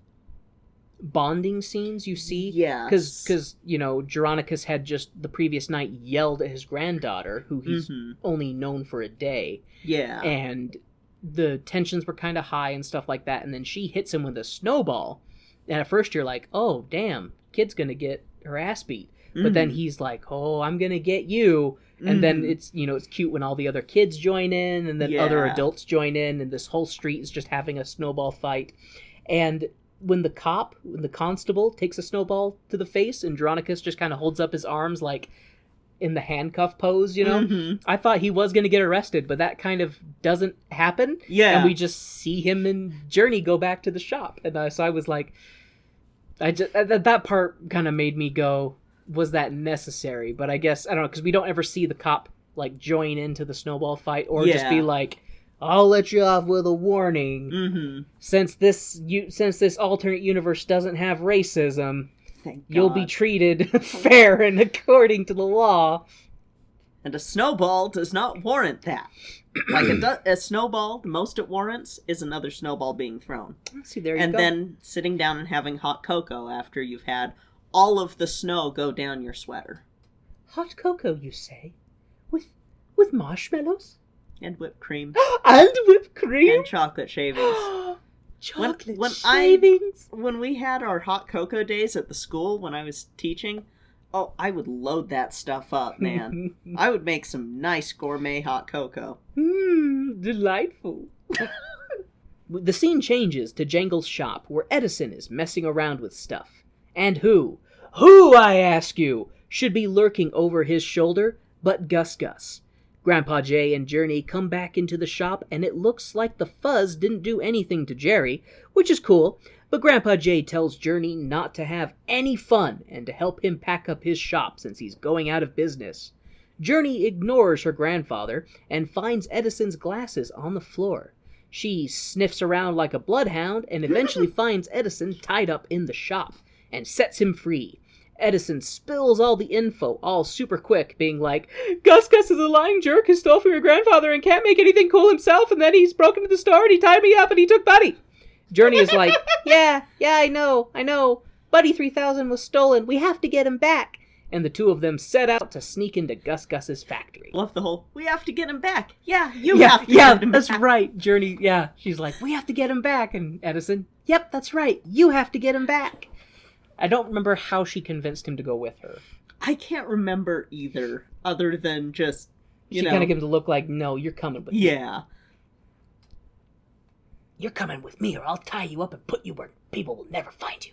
bonding scenes you see. Yeah. Because, you know, Geronicus had just the previous night yelled at his granddaughter, who he's only known for a day. Yeah. And the tensions were kind of high and stuff like that, and then she hits him with a snowball. And at first you're like, oh, damn, kid's gonna get her ass beat. But then he's like, oh, I'm gonna get you. And then it's, you know, it's cute when all the other kids join in, and then other adults join in, and this whole street is just having a snowball fight. And when the constable takes a snowball to the face, and Geronicus just kind of holds up his arms, like, in the handcuff pose, you know? I thought he was going to get arrested, but that kind of doesn't happen. Yeah. And we just see him and Journey go back to the shop. And so I was like, that part kind of made me go, was that necessary? But I guess, I don't know, because we don't ever see the cop, like, join into the snowball fight, or just be like, I'll let you off with a warning. Since this alternate universe doesn't have racism, you'll be treated fair and according to the law. And a snowball does not warrant that. Like, a snowball, the most it warrants is another snowball being thrown. See, there you and go. then sitting down and having hot cocoa after you've had all of the snow go down your sweater. Hot cocoa, you say? With marshmallows? And whipped cream. And whipped cream? And chocolate shavings. Chocolate when shavings? When we had our hot cocoa days at the school when I was teaching, oh, I would load that stuff up, man. I would make some nice gourmet hot cocoa. Delightful. The scene changes to Jangle's shop, where Edison is messing around with stuff. And who, I ask you, should be lurking over his shoulder but Gus. Grandpa J and Journey come back into the shop, and it looks like the Fuzz didn't do anything to Jerry, which is cool, but Grandpa J tells Journey not to have any fun and to help him pack up his shop since he's going out of business. Journey ignores her grandfather and finds Edison's glasses on the floor. She sniffs around like a bloodhound and eventually finds Edison tied up in the shop and sets him free. Edison spills all the info all super quick, being like, Gus is a lying jerk who stole from your grandfather and can't make anything cool himself, and then he's broken into the store and he tied me up and he took Buddy. Journey is like, yeah, I know. Buddy 3000 was stolen. We have to get him back. And the two of them set out to sneak into Gus's factory. Love the whole, we have to get him back. Yeah, you have to get him that's back. right. Journey, she's like, we have to get him back. And Edison, yep, that's right. You have to get him back. I don't remember how she convinced him to go with her. I can't remember either, other than just, She kind of gives him the look like, no, you're coming with me. Yeah. You're coming with me or I'll tie you up and put you where people will never find you.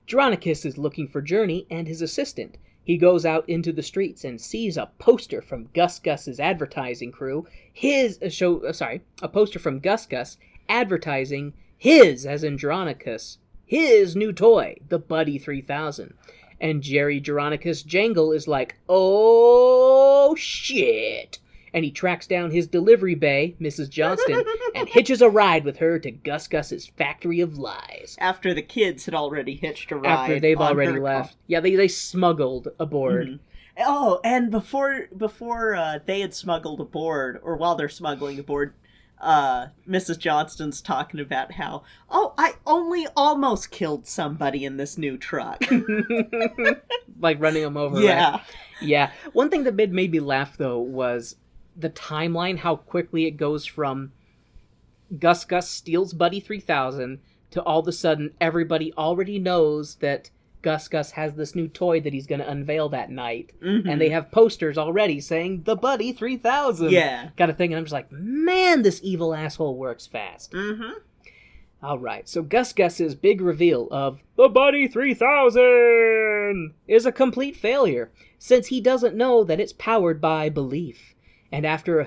Dronicus is looking for Journey and his assistant. He goes out into the streets and sees a poster from Gus Gus's advertising crew. A poster from Gus Gus advertising his, as in Dronicus, his new toy, the Buddy 3000. And Jerry Dronicus Jangle is like, oh shit. And he tracks down his delivery bay, Mrs. Johnston, and hitches a ride with her to Gus Gus's factory of lies. After the kids had already hitched a ride. After they've already left. Yeah, they smuggled aboard. Mm-hmm. Oh, and before they had smuggled aboard, or while they're smuggling aboard, Mrs. Johnston's talking about how, I only almost killed somebody in this new truck. Like running them over, yeah. Right? Yeah. One thing that made me laugh, though, was the timeline, how quickly it goes from Gus Gus steals Buddy 3000 to all of a sudden everybody already knows that Gus Gus has this new toy that he's going to unveil that night. Mm-hmm. And they have posters already saying, the Buddy 3000. Yeah. Kind of thing. And I'm just like, man, this evil asshole works fast. Mm-hmm. All right, so Gus Gus's big reveal of the Buddy 3000 is a complete failure, since he doesn't know that it's powered by belief. And after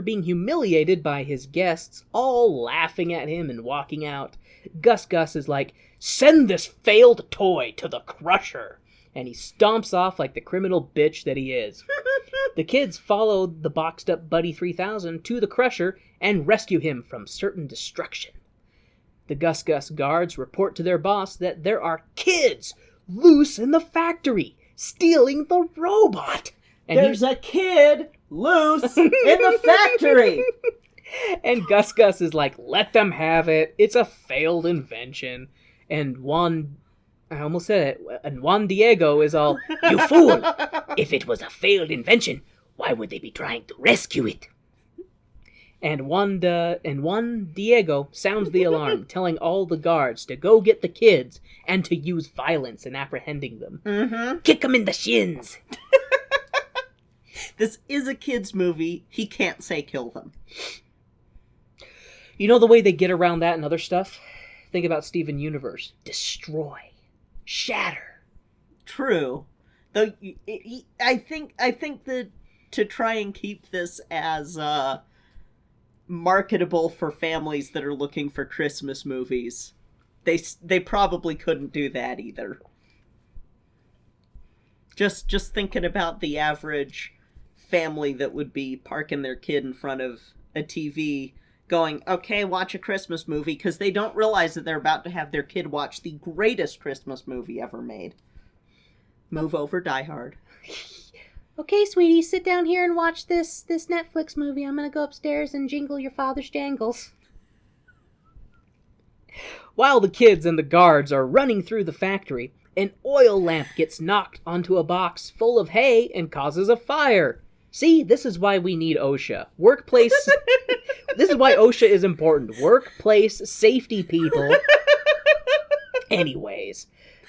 being humiliated by his guests, all laughing at him and walking out, Gus Gus is like, send this failed toy to the Crusher. And he stomps off like the criminal bitch that he is. The kids follow the boxed up Buddy 3000 to the Crusher and rescue him from certain destruction. The Gus Gus guards report to their boss that there are kids loose in the factory, stealing the robot. And there's a kid loose in the factory. And Gus Gus is like, let them have it. It's a failed invention. And Juan Diego is all, you fool. If it was a failed invention, why would they be trying to rescue it? And Juan Diego sounds the alarm, telling all the guards to go get the kids and to use violence in apprehending them. Mm-hmm. Kick them in the shins. This is a kid's movie. He can't say kill them. You know the way they get around that and other stuff? Think about Steven Universe. Destroy. Shatter. True. Though I think that to try and keep this as marketable for families that are looking for Christmas movies, they probably couldn't do that either. Just thinking about the average family that would be parking their kid in front of a TV going, okay, watch a Christmas movie, because they don't realize that they're about to have their kid watch the greatest Christmas movie ever made. Move over, Die Hard. Okay, sweetie, sit down here and watch this Netflix movie. I'm gonna go upstairs and jingle your father's jangles. While the kids and the guards are running through the factory, an oil lamp gets knocked onto a box full of hay and causes a fire. See, this is why we need OSHA. Workplace... This is why OSHA is important. Workplace safety people. Anyways,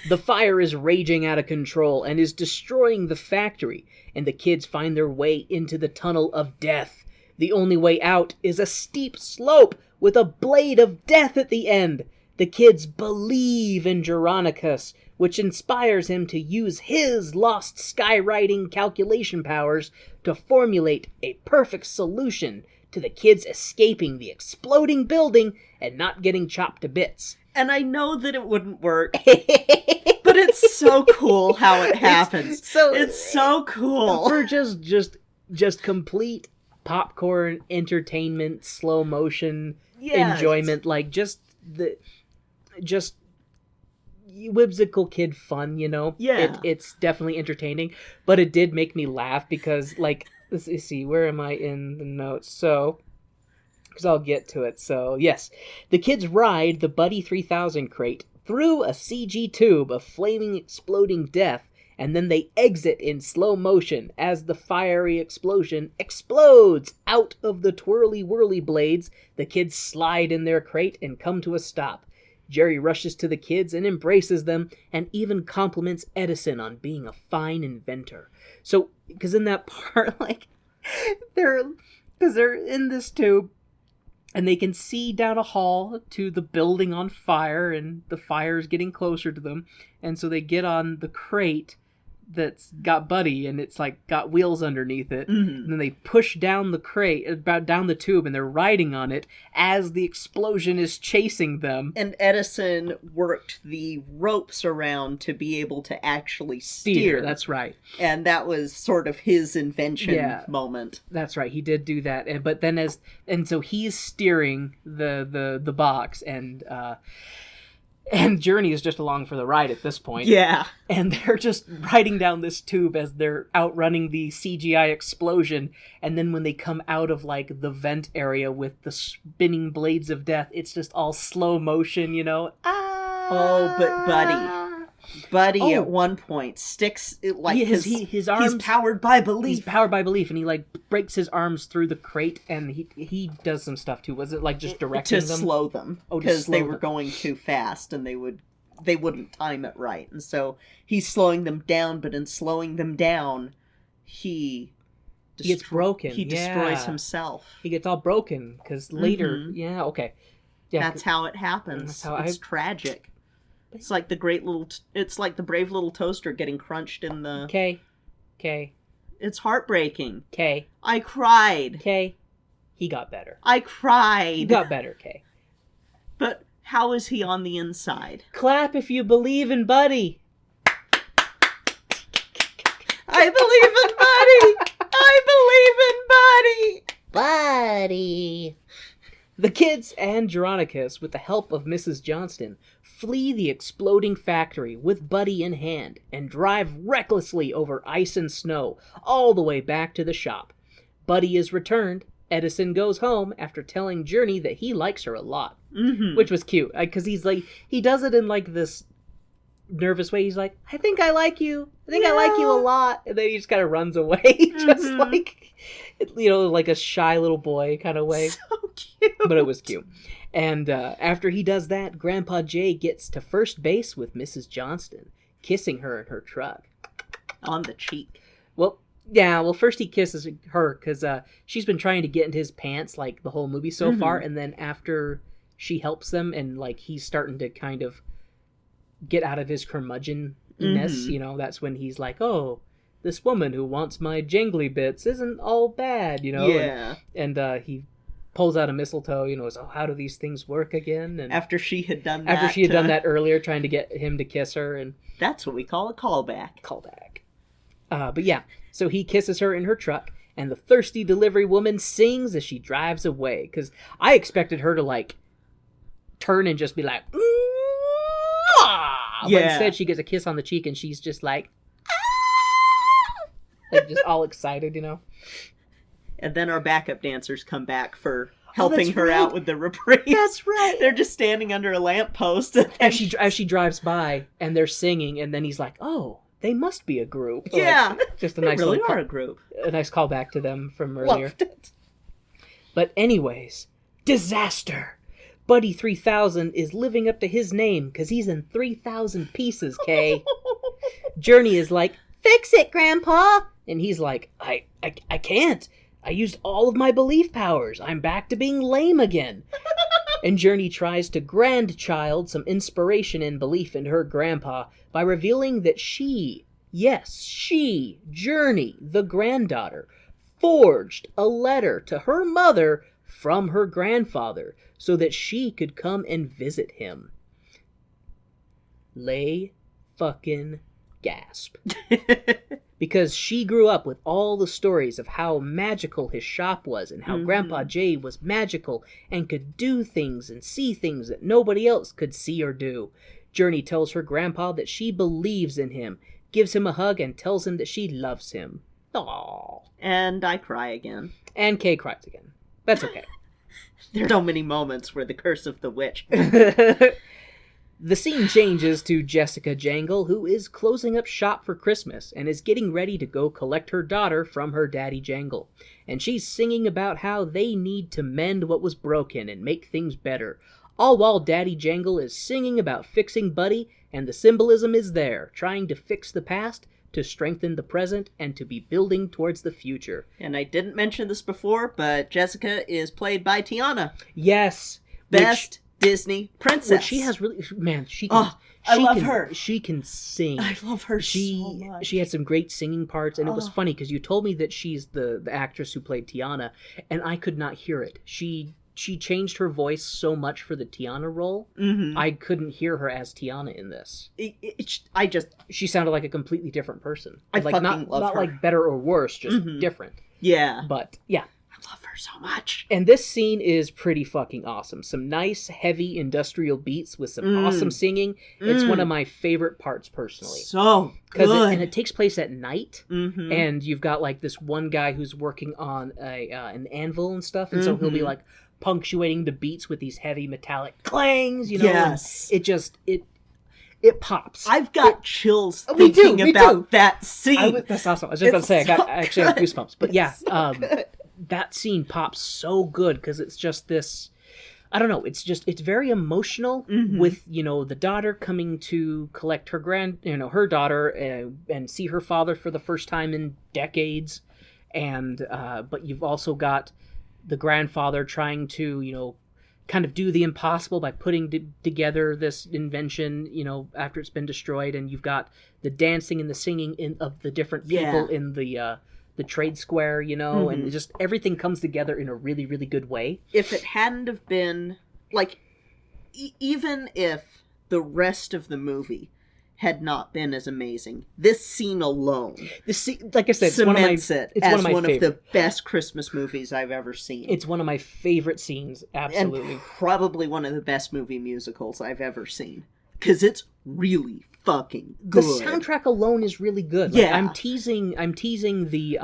the fire is raging out of control and is destroying the factory, and the kids find their way into the tunnel of death. The only way out is a steep slope with a blade of death at the end. The kids believe in Geronicus, which inspires him to use his lost skywriting calculation powers to formulate a perfect solution to the kids escaping the exploding building and not getting chopped to bits. And I know that it wouldn't work, but it's so cool how it happens. It's so cool. For just complete popcorn entertainment, slow motion enjoyment, like just whimsical kid fun, you know? Yeah. It's definitely entertaining, but it did make me laugh because, like, let's see, where am I in the notes? So, because I'll get to it. So, yes, the kids ride the Buddy 3000 crate through a CG tube of flaming, exploding death, and then they exit in slow motion as the fiery explosion explodes out of the twirly-whirly blades. The kids slide in their crate and come to a stop. Jerry rushes to the kids and embraces them, and even compliments Edison on being a fine inventor. So, because in that part, like, they're in this tube, and they can see down a hall to the building on fire, and the fire is getting closer to them, and so they get on the crate that's got Buddy, and it's like got wheels underneath it, and then they push down the crate, about down the tube, and they're riding on it as the explosion is chasing them. And Edison worked the ropes around to be able to actually steer. That's right. And that was sort of his invention moment. That's right. He did do that, but then so he's steering the box, and Journey is just along for the ride at this point. Yeah. And they're just riding down this tube as they're outrunning the CGI explosion. And then when they come out of, like, the vent area with the spinning blades of death, it's just all slow motion, you know? Oh, but Buddy at one point sticks, his arms... He's powered by belief. He's powered by belief, and he, like, breaks his arms through the crate, and he does some stuff, too. Was it, like, just directing them? To slow them. Because they were going too fast, and they wouldn't time it right. And so he's slowing them down, but in slowing them down, he gets broken. He destroys himself. He gets all broken, because later... Yeah, okay. Yeah. That's how it happens. It's tragic. It's like the it's like the brave little toaster getting crunched in the... Okay. It's heartbreaking. Okay. I cried. Okay. He got better. I cried. He got better, okay. But how is he on the inside? Clap if you believe in Buddy. I believe in Buddy. I believe in Buddy. Buddy. The kids and Geronicus, with the help of Mrs. Johnston, flee the exploding factory with Buddy in hand and drive recklessly over ice and snow all the way back to the shop. Buddy is returned. Edison goes home after telling Journey that he likes her a lot, which was cute because he's like, he does it in like this nervous way. He's like, I think I like you. I like you a lot. And then he just kind of runs away, just like, you know, like a shy little boy kind of way. So cute. But it was cute. And after he does that, Grandpa Jay gets to first base with Mrs. Johnston, kissing her in her truck. On the cheek. Well, first he kisses her because she's been trying to get into his pants like the whole movie so far. And then after she helps them and like he's starting to kind of get out of his curmudgeon-ness, you know, that's when he's like, oh, this woman who wants my jangly bits isn't all bad, you know? Yeah. And he pulls out a mistletoe, you know, so how do these things work again? And after she had done that. After she had done that earlier, trying to get him to kiss her. And that's what we call a callback. But yeah, so he kisses her in her truck, and the thirsty delivery woman sings as she drives away. Because I expected her to, like, turn and just be like, But instead she gets a kiss on the cheek, and she's just like, like just all excited, you know? And then our backup dancers come back for helping her out with the reprise. That's right. They're just standing under a lamppost. As she drives by, and they're singing, and then he's like, oh, they must be a group. Yeah. Like, just a nice they really are a group. A nice callback to them from earlier. Loved it. But anyways, disaster. Buddy 3000 is living up to his name because he's in 3,000 pieces, Kay. Journey is like, fix it, Grandpa. And he's like, I can't. I used all of my belief powers. I'm back to being lame again. And Journey tries to grandchild some inspiration and belief into her grandpa by revealing that she, Journey, the granddaughter, forged a letter to her mother from her grandfather so that she could come and visit him. Lay fucking gasp. Because she grew up with all the stories of how magical his shop was and how Grandpa Jay was magical and could do things and see things that nobody else could see or do. Journey tells her grandpa that she believes in him, gives him a hug, and tells him that she loves him. Aww. And I cry again. And Kay cries again. That's okay. There are so many moments where the curse of the witch. The scene changes to Jessica Jangle, who is closing up shop for Christmas and is getting ready to go collect her daughter from her daddy Jangle. And she's singing about how they need to mend what was broken and make things better, all while Daddy Jangle is singing about fixing Buddy, and the symbolism is there, trying to fix the past, to strengthen the present, and to be building towards the future. And I didn't mention this before, but Jessica is played by Tiana. Yes. Best Disney princess. Which she has really... Man, she can... I love her. She can sing. I love her so much. She had some great singing parts, and it was funny, because you told me that she's the actress who played Tiana, and I could not hear it. She changed her voice so much for the Tiana role, I couldn't hear her as Tiana in this. She sounded like a completely different person. I fucking love her. Not like better or worse, just different. Yeah. But, yeah. I love her so much. And this scene is pretty fucking awesome. Some nice, heavy industrial beats with some awesome singing. It's one of my favorite parts, personally. So good. And it takes place at night, and you've got, like, this one guy who's working on an anvil and stuff, and so he'll be, like, punctuating the beats with these heavy metallic clangs, you know? Yes. It pops. I've got chills thinking about that scene. That's awesome. I was just about to say, I actually have goosebumps. But yeah, that scene pops so good because it's just this, I don't know, it's very emotional with, the daughter coming to collect her daughter and see her father for the first time in decades. And, but you've also got the grandfather trying to, kind of do the impossible by putting together this invention, after it's been destroyed. And you've got the dancing and the singing of the different people in the trade square, and just everything comes together in a really, really good way. If it hadn't have been, like, even if the rest of the movie had not been as amazing, this scene alone, like I said, cements it as one of the best Christmas movies I've ever seen. It's one of my favorite scenes, absolutely. And probably one of the best movie musicals I've ever seen. Because it's really fucking good. The soundtrack alone is really good. Yeah. I'm teasing the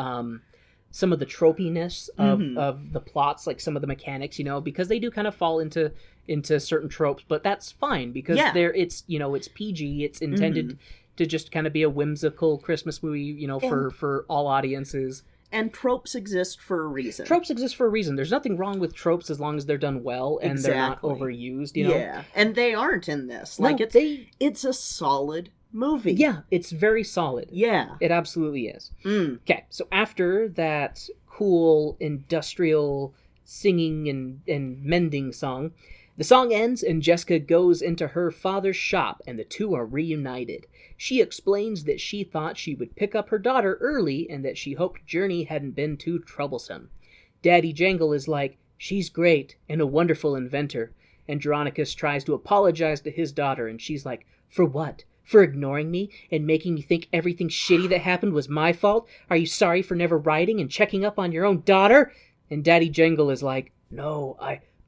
some of the tropiness of the plots, like some of the mechanics, because they do kind of fall into certain tropes, but that's fine because it's PG, it's intended to just kind of be a whimsical Christmas movie, for all audiences. And tropes exist for a reason. There's nothing wrong with tropes as long as they're done well and they're not overused, Yeah, and they aren't in this. No, it's a solid movie. Yeah, it's very solid. Yeah. It absolutely is. Okay, so after that cool industrial singing and mending song, the song ends and Jessica goes into her father's shop and the two are reunited. She explains that she thought she would pick up her daughter early and that she hoped Journey hadn't been too troublesome. Daddy Jangle is like, she's great and a wonderful inventor. Andronicus tries to apologize to his daughter and she's like, for what? For ignoring me and making me think everything shitty that happened was my fault? Are you sorry for never writing and checking up on your own daughter? And Daddy Jangle is like, no,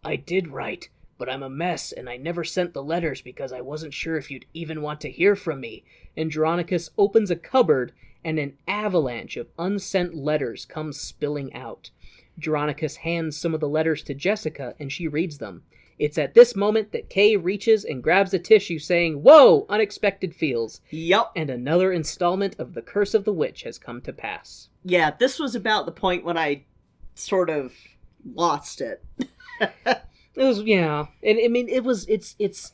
I did write. But I'm a mess, and I never sent the letters because I wasn't sure if you'd even want to hear from me. Andronicus opens a cupboard, and an avalanche of unsent letters comes spilling out. Andronicus hands some of the letters to Jessica, and she reads them. It's at this moment that Kay reaches and grabs a tissue, saying, whoa, unexpected feels. Yep. And another installment of The Curse of the Witch has come to pass. Yeah, this was about the point when I sort of lost it. It was, yeah, and I mean, it's,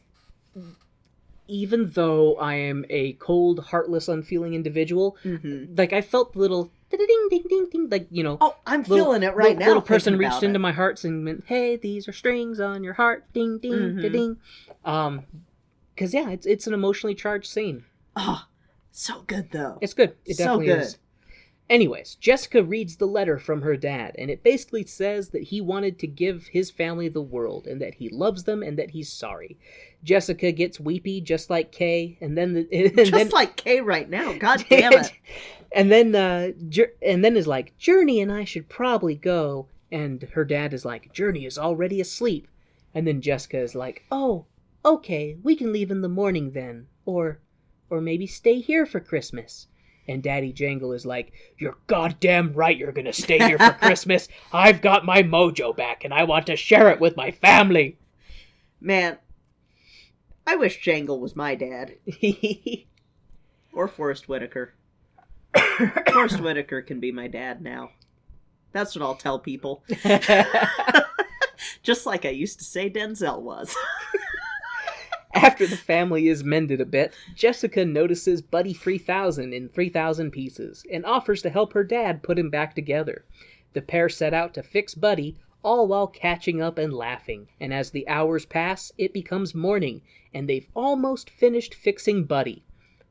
even though I am a cold, heartless, unfeeling individual, like, I felt the little ding, ding, ding, ding, like, Oh, I'm feeling it right now. Little person reached into my heart and went, hey, these are strings on your heart, ding, ding, ding. Because, yeah, it's an emotionally charged scene. Oh, so good, though. It's good. It definitely is. Anyways, Jessica reads the letter from her dad, and it basically says that he wanted to give his family the world, and that he loves them, and that he's sorry. Jessica gets weepy, just like Kay, and then... like Kay right now, god damn it. and then is like, Journey and I should probably go, and her dad is like, Journey is already asleep. And then Jessica is like, oh, okay, we can leave in the morning then, or maybe stay here for Christmas. And Daddy Jangle is like, you're goddamn right you're gonna stay here for Christmas. I've got my mojo back, and I want to share it with my family. Man, I wish Jangle was my dad. Or Forrest Whitaker. Forrest Whitaker can be my dad now. That's what I'll tell people. Just like I used to say Denzel was. After the family is mended a bit, Jessica notices Buddy 3000 in 3,000 pieces and offers to help her dad put him back together. The pair set out to fix Buddy, all while catching up and laughing, and as the hours pass, it becomes morning, and they've almost finished fixing Buddy.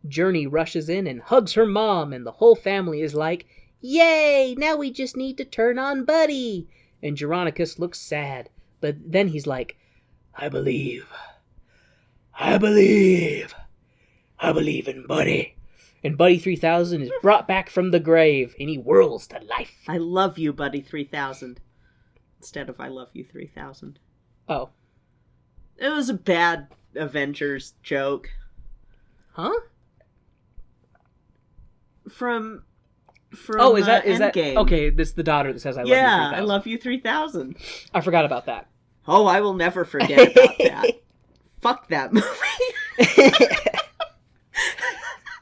Journey rushes in and hugs her mom, and the whole family is like, "Yay! Now we just need to turn on Buddy!" And Geronicus looks sad, but then he's like, I believe in Buddy. And Buddy 3000 is brought back from the grave, and he whirls to life. I love you, Buddy 3000. Instead of I love you 3000. Oh. It was a bad Avengers joke. Huh? From oh, is that Endgame. okay? This is the daughter that says I love you 3000. I love you 3000. I forgot about that. Oh, I will never forget about that. Fuck that movie.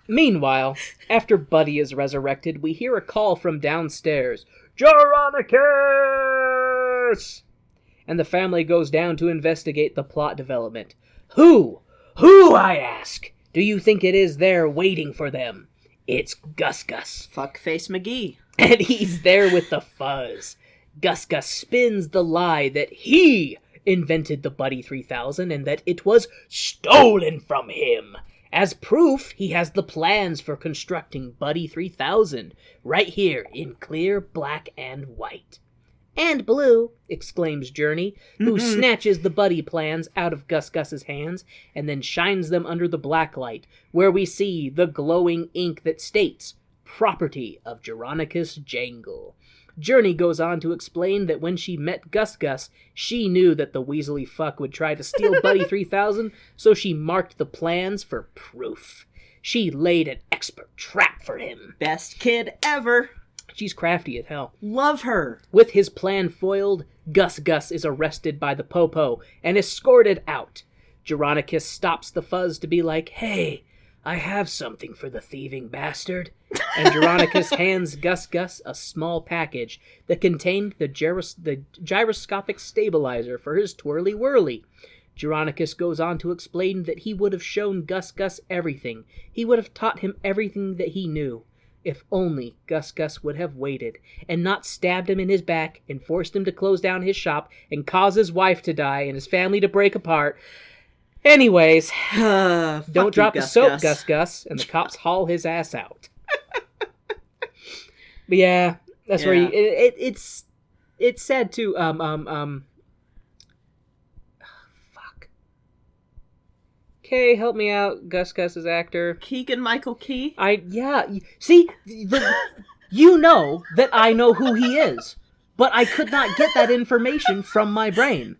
Meanwhile, after Buddy is resurrected, we hear a call from downstairs. Geronicus! And the family goes down to investigate the plot development. Who, I ask, do you think it is there waiting for them? It's Gus Gus. Fuckface McGee. And he's there with the fuzz. Gus Gus spins the lie that he invented the Buddy 3000 and that it was stolen from him. As proof, he has the plans for constructing Buddy 3000 right here in clear black and white. And blue, exclaims Journey, who snatches the Buddy plans out of Gus Gus's hands and then shines them under the black light, where we see the glowing ink that states, property of Jingle Jangle. Journey goes on to explain that when she met Gus Gus, she knew that the Weasley fuck would try to steal Buddy 3000, so she marked the plans for proof. She laid an expert trap for him. Best kid ever. She's crafty as hell. Love her. With his plan foiled, Gus Gus is arrested by the Popo and escorted out. Geronicus stops the fuzz to be like, "Hey, I have something for the thieving bastard." And Geronicus hands Gus Gus a small package that contained the gyroscopic stabilizer for his twirly-whirly. Geronicus goes on to explain that he would have shown Gus Gus everything. He would have taught him everything that he knew. If only Gus Gus would have waited, and not stabbed him in his back, and forced him to close down his shop, and cause his wife to die, and his family to break apart. Anyways, don't drop the soap, Gus Gus, and the cops haul his ass out. But yeah, that's where it's sad too. Fuck. Okay, help me out, Gus Gus's actor. Keegan-Michael Key? See, you know that I know who he is, but I could not get that information from my brain.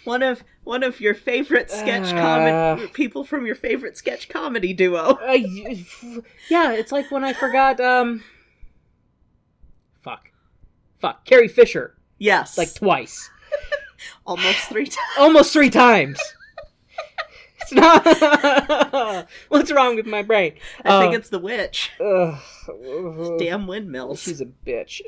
One of your favorite sketch people from your favorite sketch comedy duo. Yeah, it's like when I forgot, Fuck. Carrie Fisher. Yes. Like twice. Almost 3 times. Almost 3 times. It's not... What's wrong with my brain? I think it's the witch. Damn windmills. She's a bitch.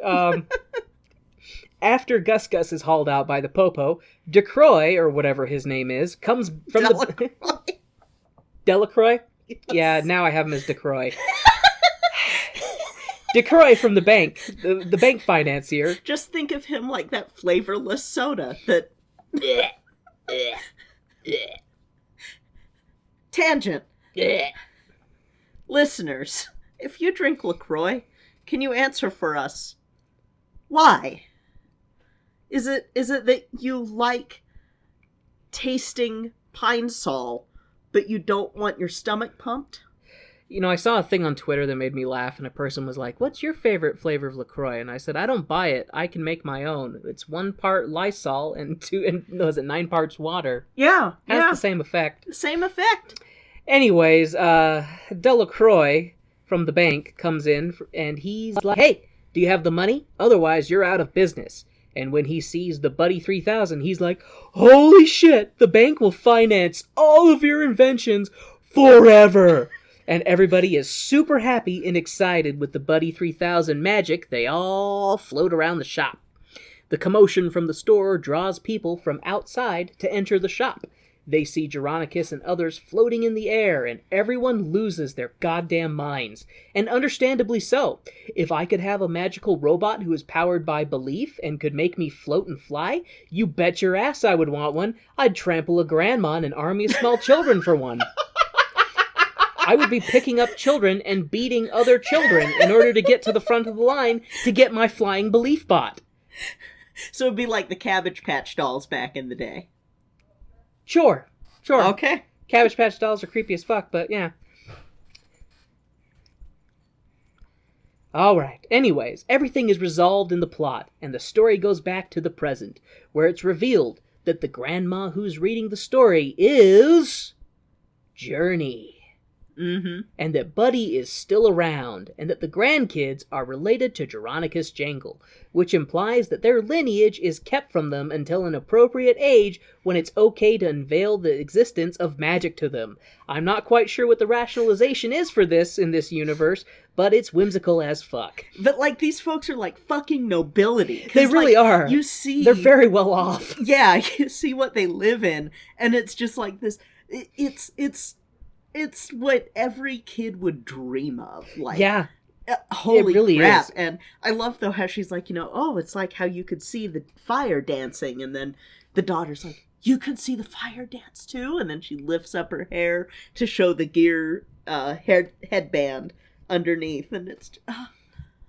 After Gus Gus is hauled out by the Popo, DeCroix, or whatever his name is, comes from Delacroix? Yes. Yeah, now I have him as DeCroix. DeCroix from the bank, the bank financier. Just think of him like that flavorless soda that... Tangent. Listeners, if you drink LaCroix, can you answer for us? Why? Is it that you like tasting Pine Sol, but you don't want your stomach pumped? You know, I saw a thing on Twitter that made me laugh, and a person was like, "What's your favorite flavor of LaCroix?" And I said, "I don't buy it. I can make my own. It's 1 part Lysol and 9 parts water." Yeah. Has the same effect. Same effect. Anyways, Delacroix from the bank comes in, and he's like, "Hey, do you have the money? Otherwise, you're out of business." And when he sees the Buddy 3000, he's like, "Holy shit, the bank will finance all of your inventions forever." And everybody is super happy and excited with the Buddy 3000 magic. They all float around the shop. The commotion from the store draws people from outside to enter the shop. They see Geronicus and others floating in the air, and everyone loses their goddamn minds. And understandably so. If I could have a magical robot who is powered by belief and could make me float and fly, you bet your ass I would want one. I'd trample a grandma and an army of small children for one. I would be picking up children and beating other children in order to get to the front of the line to get my flying belief bot. So it'd be like the Cabbage Patch dolls back in the day. Sure. Okay. Cabbage Patch dolls are creepy as fuck, but yeah. Alright, anyways, everything is resolved in the plot, and the story goes back to the present, where it's revealed that the grandma who's reading the story is... Journey. Mm-hmm. And that Buddy is still around, and that the grandkids are related to Geronicus Jangle, which implies that their lineage is kept from them until an appropriate age when it's okay to unveil the existence of magic to them. I'm not quite sure what the rationalization is for this in this universe, but it's whimsical as fuck. But, like, these folks are, like, fucking nobility. They really are. You see... They're very well off. Yeah, you see what they live in, and it's just like this... It's what every kid would dream of. Like, yeah. Holy it really crap. Is. And I love, though, how she's like, it's like how you could see the fire dancing, and then the daughter's like, you can see the fire dance too? And then she lifts up her hair to show the gear headband underneath, and it's...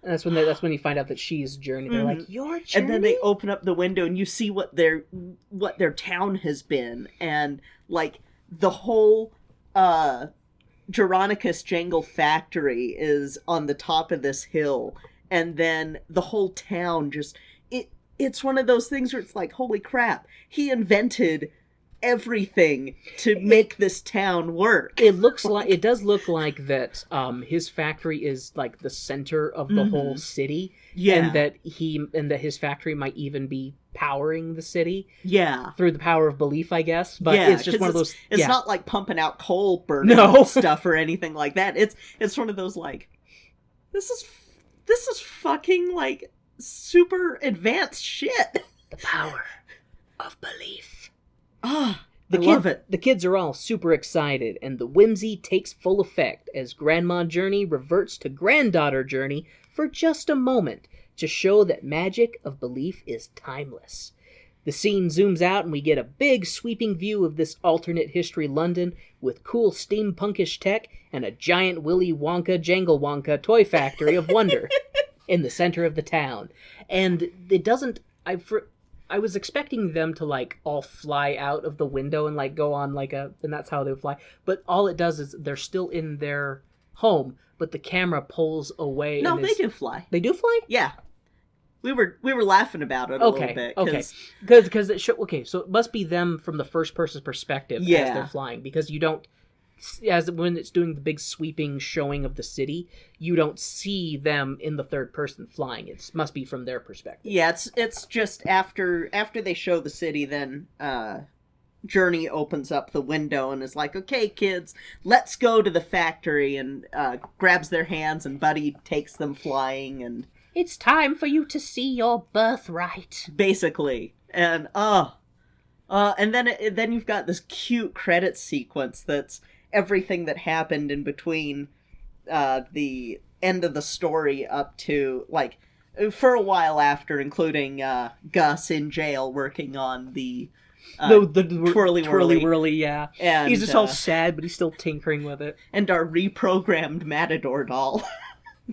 That's when you find out that she's Journey. They're like, "You're Journey?" And then they open up the window, and you see what their town has been, and, like, the whole... Geronicus Jangle factory is on the top of this hill, and then the whole town just it's one of those things where it's like, holy crap, he invented everything to make this town work. It does look like that his factory is like the center of the whole city. Yeah. And that his factory might even be powering the city. Yeah. Through the power of belief, I guess. But yeah, it's just one of those... It's not like pumping out coal burning stuff or anything like that. It's one of those, like, this is fucking, like, super advanced shit. The power of belief. Ah, love it. The kids are all super excited, and the whimsy takes full effect as Grandma Journey reverts to Granddaughter Journey for just a moment to show that magic of belief is timeless. The scene zooms out and we get a big sweeping view of this alternate history London with cool steampunkish tech and a giant Willy Wonka Jangle Wonka toy factory of wonder in the center of the town. And it doesn't... I was expecting them to, like, all fly out of the window and, like, go on, like, and that's how they would fly. But all it does is they're still in their home, but the camera pulls away. No, they do fly. They do fly? Yeah. We were laughing about it a little bit. Because so it must be them from the first person's perspective as they're flying, because you don't... when it's doing the big sweeping showing of the city, you don't see them in the third person flying. It must be from their perspective. Yeah, it's just after they show the city, then Journey opens up the window and is like, "Okay, kids, let's go to the factory," and grabs their hands, and Buddy takes them flying, and it's time for you to see your birthright, basically. And and then you've got this cute credit sequence that's everything that happened in between the end of the story up to, like, for a while after, including Gus in jail working on the twirly whirly, yeah. And he's just all sad, but he's still tinkering with it. And our reprogrammed Matador doll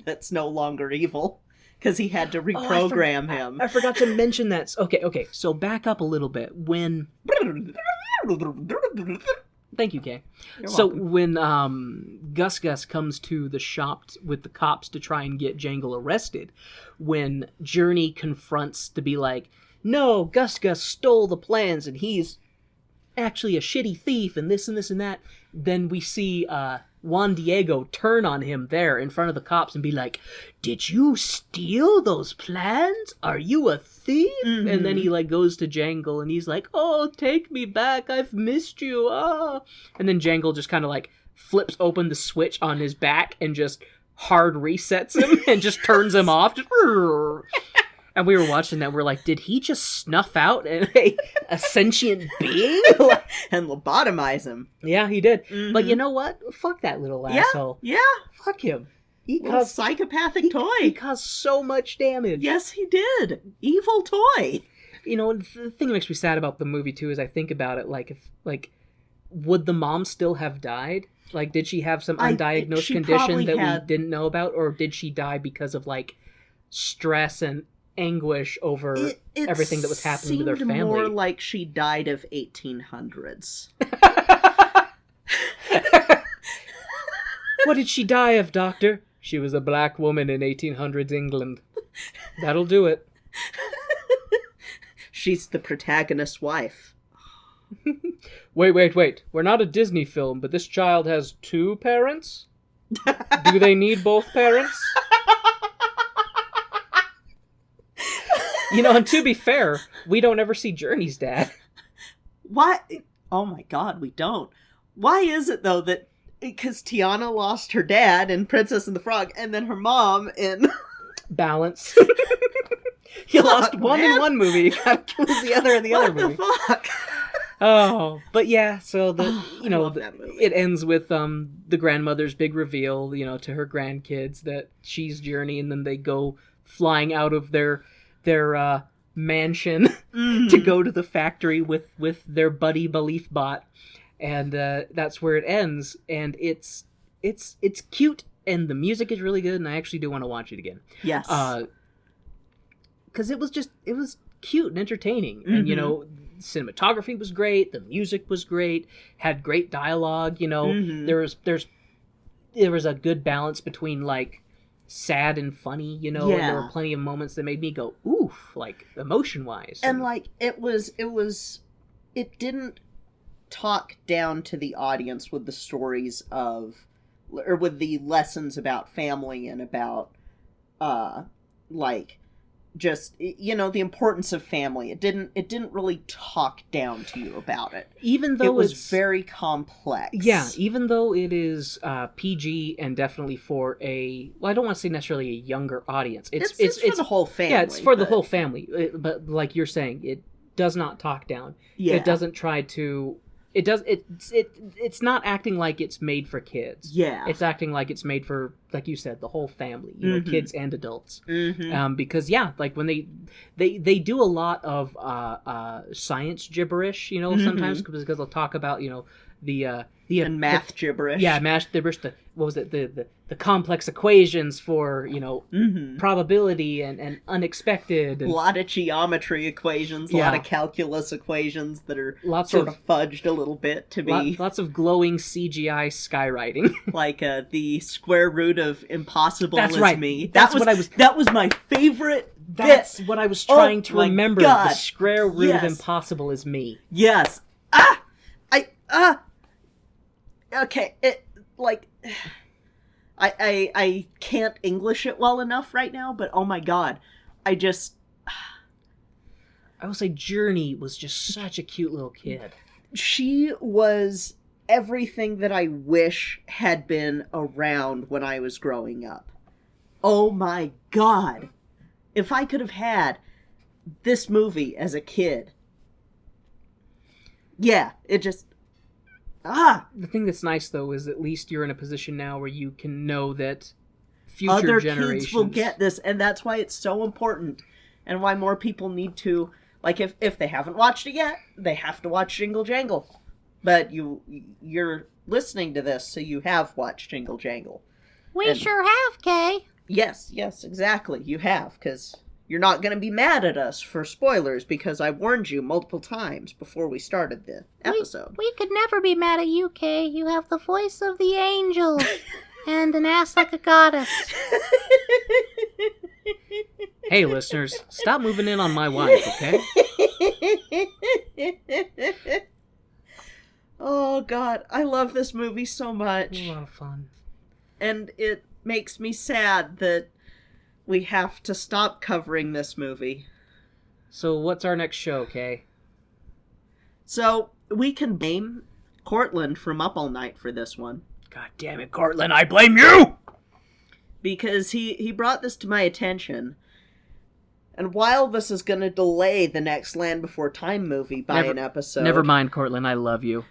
that's no longer evil, because he had to reprogram him. I forgot to mention that. Okay, so back up a little bit. When... Thank you, Kay. So when Gus comes to the shop with the cops to try and get Jangle arrested, when Journey confronts to be like, no, Gus stole the plans and he's actually a shitty thief and this and this and that, then we see Juan Diego turn on him there in front of the cops and be like, did you steal those plans? Are you a thief? Mm-hmm. And then he, like, goes to Jangle and he's like, oh, take me back, I've missed you, ah. And then Jangle just kind of, like, flips open the switch on his back and just hard resets him and just turns him off. Just, And we were watching that, we're like, did he just snuff out a sentient being? And lobotomize him. Yeah, he did. Mm-hmm. But you know what? Fuck that little asshole. Yeah. Fuck him. He Little caused psychopathic toy. He caused so much damage. Yes, he did. Evil toy. You know, the thing that makes me sad about the movie too is I think about it would the mom still have died? Like, did she have some undiagnosed she condition that had... we didn't know about, or did she die because of like stress and anguish over everything that was happening with her family? It seemed more like she died of 1800s. What did she die of, Doctor? She was a black woman in 1800s England. That'll do it. She's the protagonist's wife. Wait. We're not a Disney film, but this child has 2 parents? Do they need both parents? You know, and to be fair, we don't ever see Journey's dad. Why? Oh my god, we don't. Why is it, though, that... Because Tiana lost her dad in Princess and the Frog, and then her mom in... Balance. You lost one in one movie, you gotta lose the other in the other movie. What the fuck? Oh, but yeah, so I love that movie. it ends with the grandmother's big reveal, you know, to her grandkids that she's Journey, and then they go flying out of their mansion to go to the factory with their buddy Belief Bot, and that's where it ends. And it's cute, and the music is really good, and I actually do want to watch it again. Yes, because it was cute and entertaining, and you know, cinematography was great, the music was great, had great dialogue. You know, there was a good balance between like sad and funny, you know, and there were plenty of moments that made me go oof, like emotion wise, and like it didn't talk down to the audience with the stories of, or with the lessons about family and about like just, you know, the importance of family. It didn't really talk down to you about it, even though it was it's very complex. Yeah, even though it is PG and definitely for I don't want to say necessarily a younger audience. It's for the whole family. Yeah, it's for the whole family. But like you're saying, it does not talk down. Yeah. It doesn't try to. It's not acting like it's made for kids. Yeah. It's acting like it's made for, like you said, the whole family, you know, kids and adults. Because like when they do a lot of science gibberish, you know, sometimes because they'll talk about, you know, and math gibberish. Yeah, math gibberish. What was it? The complex equations for, you know, probability and unexpected. And a lot of geometry equations, a lot of calculus equations that are lots sort of fudged a little bit to be... Lots of glowing CGI skywriting. Like the square root of impossible That's is right. me. That was my favorite That's bit. what I was trying to remember. God. The square root of impossible is me. Yes. Okay, I can't English it well enough right now, but oh my god, I will say Journey was just such a cute little kid. She was everything that I wish had been around when I was growing up. Oh my god, if I could have had this movie as a kid. Yeah, it just... The thing that's nice, though, is at least you're in a position now where you can know that future other generations kids will get this, and that's why it's so important, and why more people need to, like, if they haven't watched it yet, they have to watch Jingle Jangle. But you're listening to this, so you have watched Jingle Jangle. We sure have, Kay. Yes, exactly, you have, because... You're not going to be mad at us for spoilers because I warned you multiple times before we started the episode. We could never be mad at you, Kay. You have the voice of the angel and an ass like a goddess. Hey, listeners, stop moving in on my wife, okay? Oh, God. I love this movie so much. A lot of fun. And it makes me sad that we have to stop covering this movie. So what's our next show, Kay? So we can blame Cortland from Up All Night for this one. God damn it, Cortland, I blame you! Because he brought this to my attention. And while this is going to delay the next Land Before Time movie by an episode... Never mind, Cortland, I love you.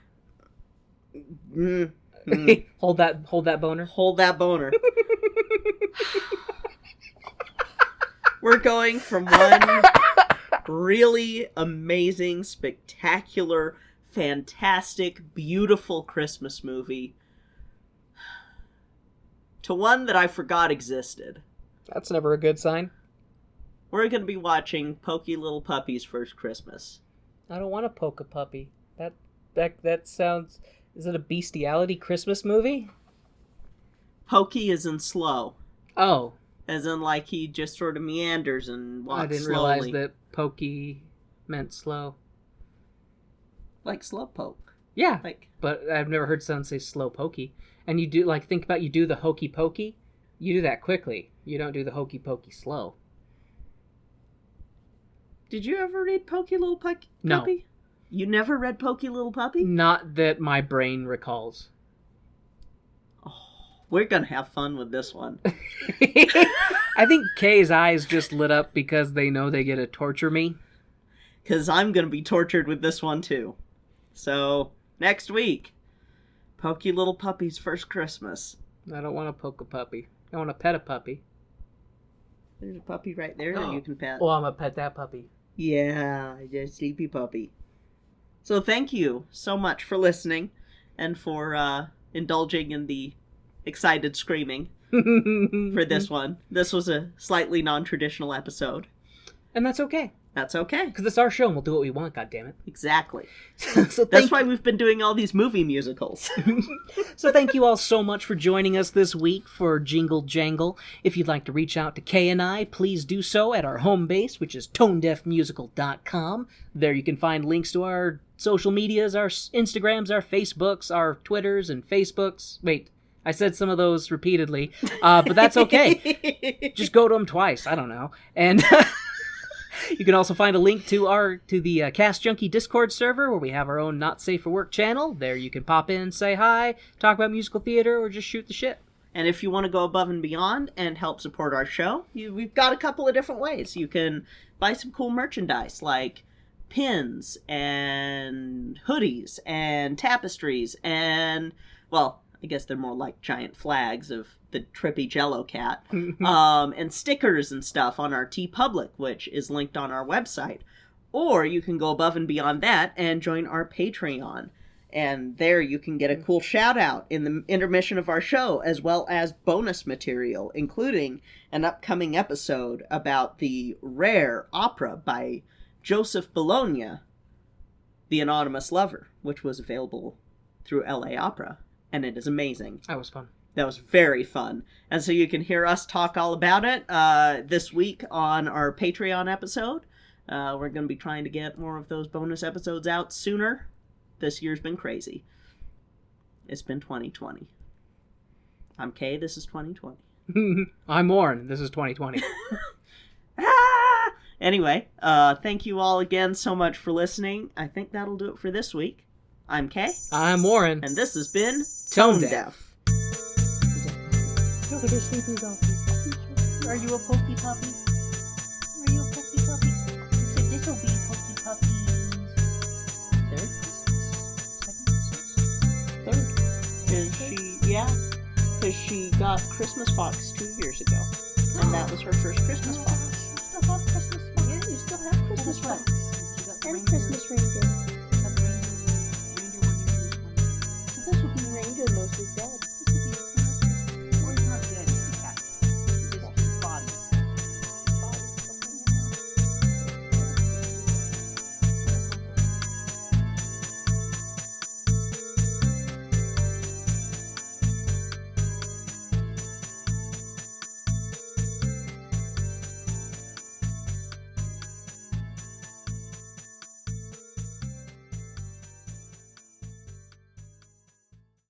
Hold that boner. Hold that boner. We're going from one really amazing, spectacular, fantastic, beautiful Christmas movie to one that I forgot existed. That's never a good sign. We're going to be watching Pokey Little Puppy's First Christmas. I don't want to poke a puppy. That sounds... Is it a bestiality Christmas movie? Pokey is in slow. Oh. As in, like, he just sort of meanders and walks slowly. I didn't realize that pokey meant slow. Like slow poke. Yeah, but I've never heard someone say slow pokey. And you do, like, think about you do the hokey pokey. You do that quickly. You don't do the hokey pokey slow. Did you ever read Pokey Little Puppy? No. You never read Pokey Little Puppy? Not that my brain recalls. Oh, we're going to have fun with this one. I think Kay's eyes just lit up because they know they get to torture me. Because I'm going to be tortured with this one too. So, next week, Pokey Little Puppy's First Christmas. I don't want to poke a puppy. I want to pet a puppy. There's a puppy right there that you can pet. Well, I'm going to pet that puppy. Yeah, just sleepy puppy. So thank you so much for listening and for indulging in the excited screaming for this one. This was a slightly non-traditional episode. And that's okay. That's okay. Because it's our show and we'll do what we want, goddammit. Exactly. So that's why we've been doing all these movie musicals. So thank you all so much for joining us this week for Jingle Jangle. If you'd like to reach out to Kay and I, please do so at our home base, which is tonedeafmusical.com. There you can find links to our social medias, our Instagrams, our Facebooks, our Twitters and Facebooks. Wait, I said some of those repeatedly, but that's okay. Just go to them twice. I don't know. And... You can also find a link to the Cast Junkie Discord server where we have our own Not Safe for Work channel. There you can pop in, say hi, talk about musical theater, or just shoot the shit. And if you want to go above and beyond and help support our show, we've got a couple of different ways. You can buy some cool merchandise like pins and hoodies and tapestries and, well, I guess they're more like giant flags of the trippy Jello cat, and stickers and stuff on our TeePublic, which is linked on our website. Or you can go above and beyond that and join our Patreon. And there you can get a cool shout out in the intermission of our show, as well as bonus material, including an upcoming episode about the rare opera by Joseph Bologna, The Anonymous Lover, which was available through LA Opera. And it is amazing. That was fun. That was very fun. And so you can hear us talk all about it this week on our Patreon episode. We're going to be trying to get more of those bonus episodes out sooner. This year's been crazy. It's been 2020. I'm Kay, this is 2020. I'm Warren, this is 2020. Anyway, thank you all again so much for listening. I think that'll do it for this week. I'm Kay. I'm Warren. And this has been Tone Deaf. Are you a pokey puppy? Are you a pokey puppy? This'll be pokey puppy's third Christmas? Because she got Christmas Fox 2 years ago. And that was her first Christmas Fox. You still have Christmas Fox? Yeah, you still have Christmas Fox. And Christmas Reindeer. This will be Reindeer Moses' dead.